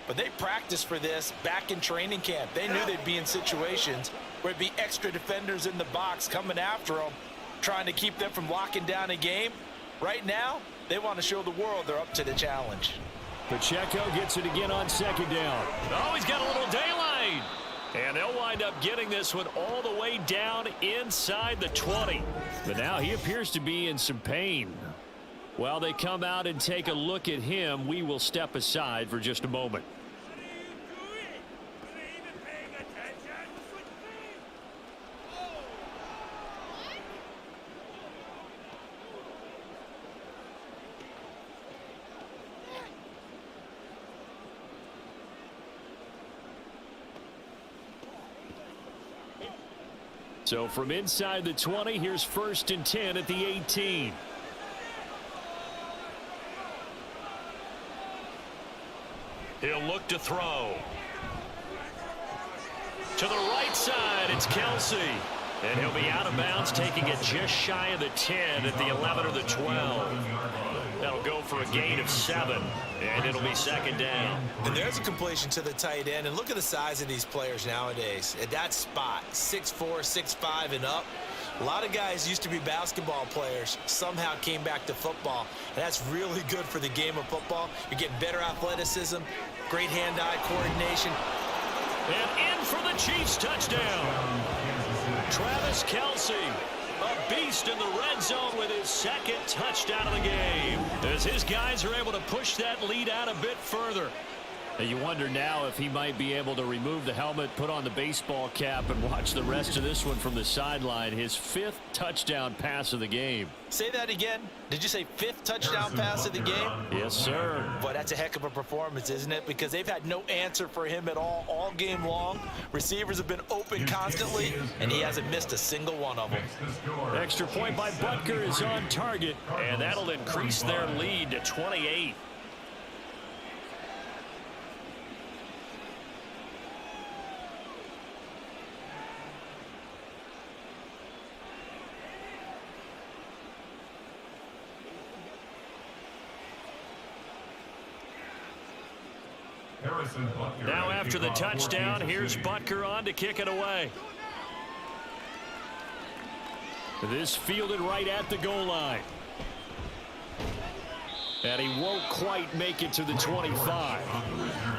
but they practiced for this back in training camp. They knew they'd be in situations where it'd be extra defenders in the box coming after them, trying to keep them from locking down a game. Right now, they want to show the world they're up to the challenge. Pacheco gets it again on second down. Oh, he's got a little daylight. And they'll wind up getting this one all the way down inside the 20. But now he appears to be in some pain. While they come out and take a look at him, we will step aside for just a moment. So from inside the 20, here's 1st and 10 at the 18. He'll look to throw. To the right side, it's Kelsey. And he'll be out of bounds, taking it just shy of the 10 at the 11 or the 12. That'll go for a gain of 7, and it'll be second down. And there's a completion to the tight end. And look at the size of these players nowadays. At that spot, 6'4", 6'5", and up. A lot of guys used to be basketball players, somehow came back to football. And that's really good for the game of football. You're getting better athleticism, great hand-eye coordination. And in for the Chiefs touchdown. Travis Kelsey, a beast in the red zone with his second touchdown of the game. As his guys are able to push that lead out a bit further. You wonder now if he might be able to remove the helmet, put on the baseball cap, and watch the rest of this one from the sideline. His 5th touchdown pass of the game. Say that again. Did you say 5th touchdown pass of the game? Yes, sir. Boy, that's a heck of a performance, isn't it? Because they've had no answer for him at all game long. Receivers have been open constantly, and he hasn't missed a single one of them. Extra point by Butker is on target, and that'll increase their lead to 28. Now after the touchdown, here's Butker on to kick it away. This fielded right at the goal line. And he won't quite make it to the 25.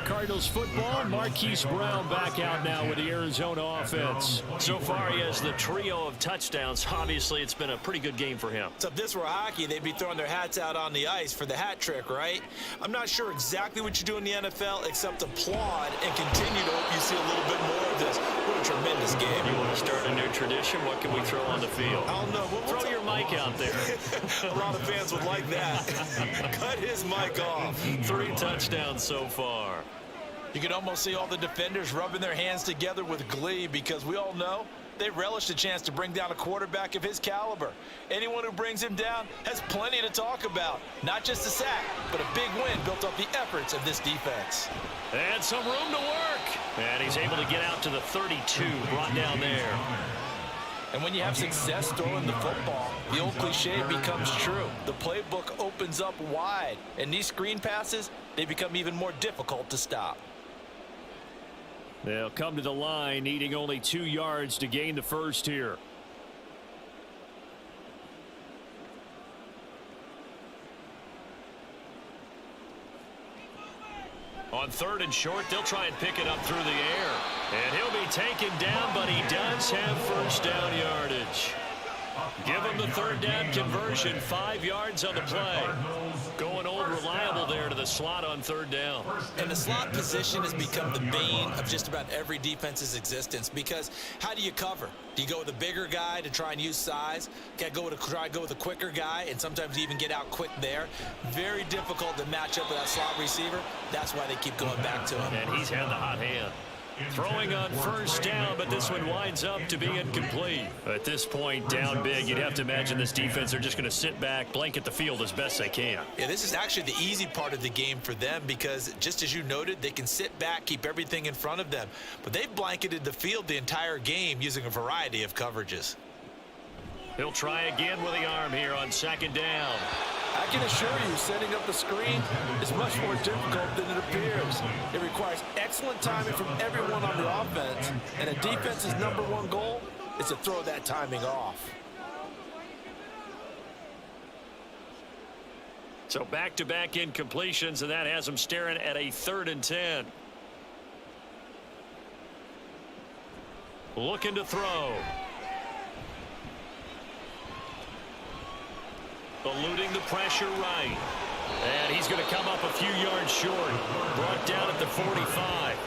Cardinals football, Marquise Brown back out now with the Arizona offense. So far, he has the trio of touchdowns. Obviously, it's been a pretty good game for him. So if this were hockey, they'd be throwing their hats out on the ice for the hat trick, right? I'm not sure exactly what you do in the NFL except applaud and continue to hope you see a little bit more of this. What a tremendous game. You want to start a new tradition? What can we throw on the field? I don't know. Throw your mic out there. A lot of fans would like that. Cut his mic off. 3 touchdowns so far. You can almost see all the defenders rubbing their hands together with glee because we all know they relish the chance to bring down a quarterback of his caliber. Anyone who brings him down has plenty to talk about. Not just a sack, but a big win built off the efforts of this defense. And some room to work. And he's able to get out to the 32, brought down there. And when you have success throwing the football, the old cliche becomes true. The playbook opens up wide. And these screen passes, they become even more difficult to stop. They'll come to the line, needing only 2 yards to gain the first here. On 3rd and short, they'll try and pick it up through the air. And he'll be taken down, but he does have first down yardage. Give him the 3rd down conversion, 5 yards on the play. Going old reliable there to the slot on 3rd down. And the slot position has become the bane of just about every defense's existence because how do you cover? Do you go with a bigger guy to try and use size? Try to go with a quicker guy and sometimes even get out quick there. Very difficult to match up with that slot receiver. That's why they keep going back to him. And he's had the hot hand. Throwing on 1st down, but this one winds up to be incomplete. At this point, down big, you'd have to imagine this defense, they're just going to sit back, blanket the field as best they can. Yeah, this is actually the easy part of the game for them because, just as you noted, they can sit back, keep everything in front of them. But they've blanketed the field the entire game using a variety of coverages. He'll try again with the arm here on 2nd down. I can assure you, setting up the screen is much more difficult than it appears. It requires excellent timing from everyone on the offense, and a defense's #1 goal is to throw that timing off. So back-to-back incompletions, and that has them staring at a 3rd and 10. Looking to throw. Eluding the pressure right. And he's going to come up a few yards short. Brought down at the 45.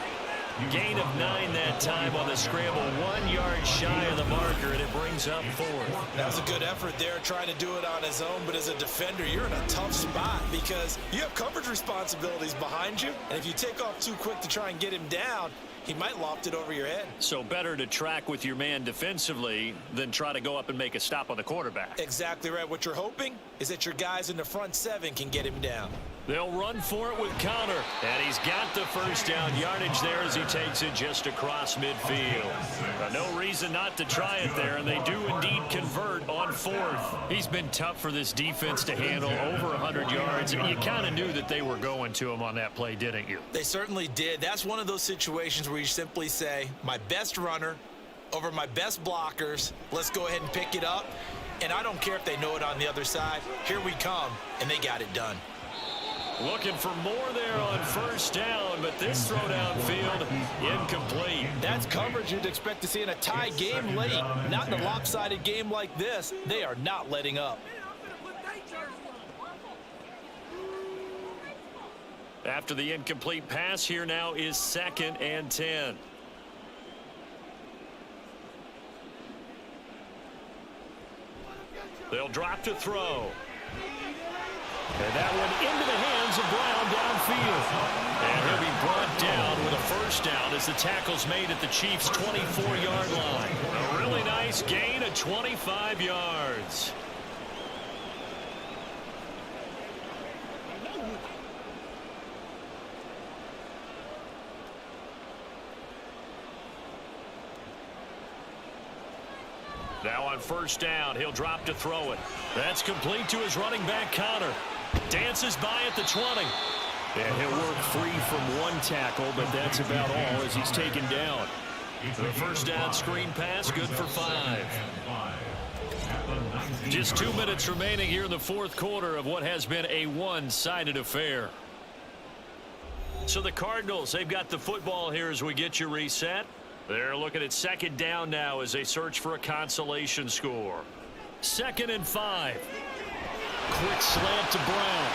Gain of 9 that time on the scramble. 1 yard shy of the marker, and it brings up 4th. That was a good effort there trying to do it on his own, but as a defender, you're in a tough spot because you have coverage responsibilities behind you, and if you take off too quick to try and get him down, he might loft it over your head. So better to track with your man defensively than try to go up and make a stop on the quarterback. Exactly right. What you're hoping is that your guys in the front 7 can get him down. They'll run for it with Connor, and he's got the first down yardage there as he takes it just across midfield. No reason not to try it there, and they do indeed convert on 4th. He's been tough for this defense to handle, over 100 yards. You kind of knew that they were going to him on that play, didn't you? They certainly did. That's one of those situations where you simply say, my best runner over my best blockers, let's go ahead and pick it up. And I don't care if they know it on the other side. Here we come, and they got it done. Looking for more there on 1st down, but this throw downfield incomplete. That's coverage you'd expect to see in a tie game late. Not in a lopsided game like this. They are not letting up. After the incomplete pass, here now is 2nd and 10. They'll drop to throw. And that one into the hands of Brown downfield. And he'll be brought down with a first down as the tackle's made at the Chiefs' 24-yard line. A really nice gain of 25 yards. Now on 1st down, he'll drop to throw it. That's complete to his running back, Connor. Dances by at the 20. And he'll work free from 1 tackle, but that's about all as he's taken down. The first down screen pass, good for 5. Just 2 minutes remaining here in the 4th quarter of what has been a one-sided affair. So the Cardinals, they've got the football here as we get you reset. They're looking at 2nd down now as they search for a consolation score. 2nd and 5. Quick slant to Brown.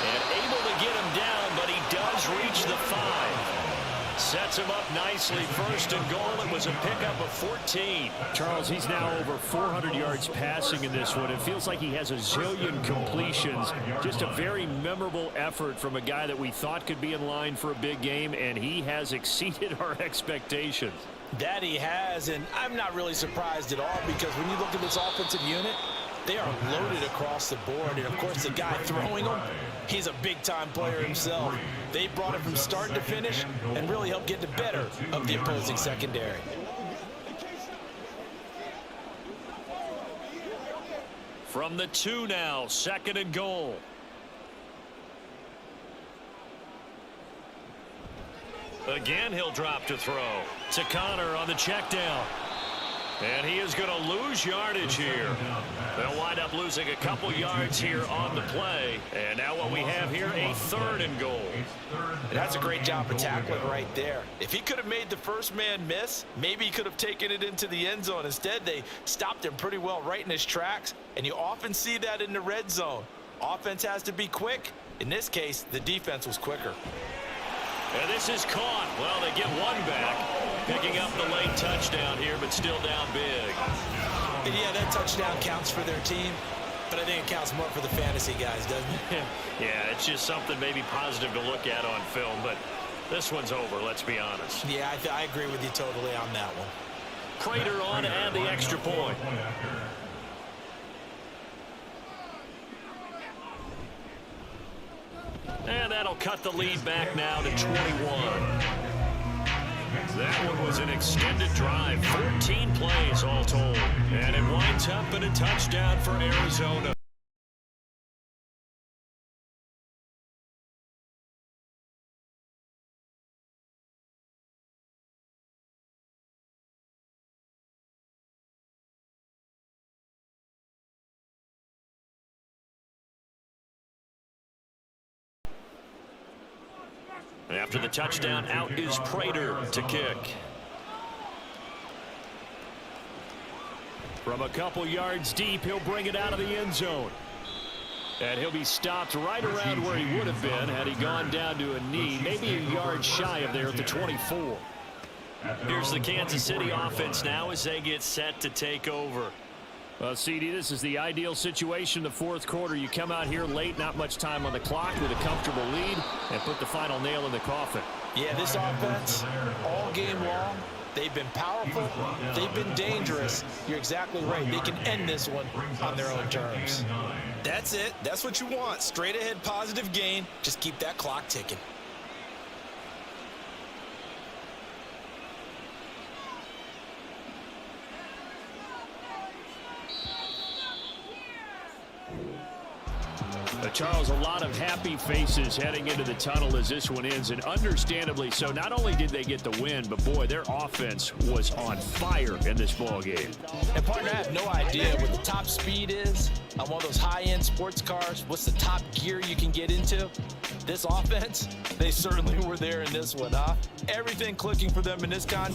And able to get him down, but he does reach the 5. Sets him up nicely. First and goal. It was a pickup of 14. Charles, he's now over 400 yards passing in this one. It feels like he has a zillion completions. Just a very memorable effort from a guy that we thought could be in line for a big game, and he has exceeded our expectations. That he has, and I'm not really surprised at all, because when you look at this offensive unit, they are loaded across the board. And, of course, the guy throwing them, he's a big-time player himself. They brought him from start to finish and really helped get the better of the opposing secondary. From the 2 now, second and goal. Again, he'll drop to throw. To Connor on the check down. And he is going to lose yardage here. They'll wind up losing a couple yards here on the play. And now what we have here, a third and goal. And that's a great job of tackling right there. If he could have made the first man miss, maybe he could have taken it into the end zone. Instead, they stopped him pretty well right in his tracks. And you often see that in the red zone. Offense has to be quick. In this case, the defense was quicker. And this is caught. Well, they get one back. Picking up the late touchdown here, but still down big. And yeah, that touchdown counts for their team, but I think it counts more for the fantasy guys, doesn't it? Yeah, it's just something maybe positive to look at on film, but this one's over, let's be honest. Yeah, I agree with you totally on that one. Prater on to add the extra point. And that'll cut the lead back now to 21. That one was an extended drive, 14 plays all told. And it winds up in a touchdown for Arizona. After the touchdown, out is Prater to kick. From a couple yards deep, he'll bring it out of the end zone. And he'll be stopped right around where he would have been had he gone down to a knee, maybe a yard shy of there at the 24. Here's the Kansas City offense now as they get set to take over. Well, CD, this is the ideal situation in the fourth quarter. You come out here late, not much time on the clock, with a comfortable lead, and put the final nail in the coffin. Yeah, this offense, all game long, they've been powerful, they've been dangerous. You're exactly right. They can end this one on their own terms. That's it. That's what you want. Straight ahead positive gain. Just keep that clock ticking. Charles, a lot of happy faces heading into the tunnel as this one ends, and understandably so. Not only did they get the win, but boy, their offense was on fire in this ball game. And partner, I have no idea what the top speed is on one of those high-end sports cars. What's the top gear you can get into? This offense, they certainly were there in this one, huh? Everything clicking for them in this contest.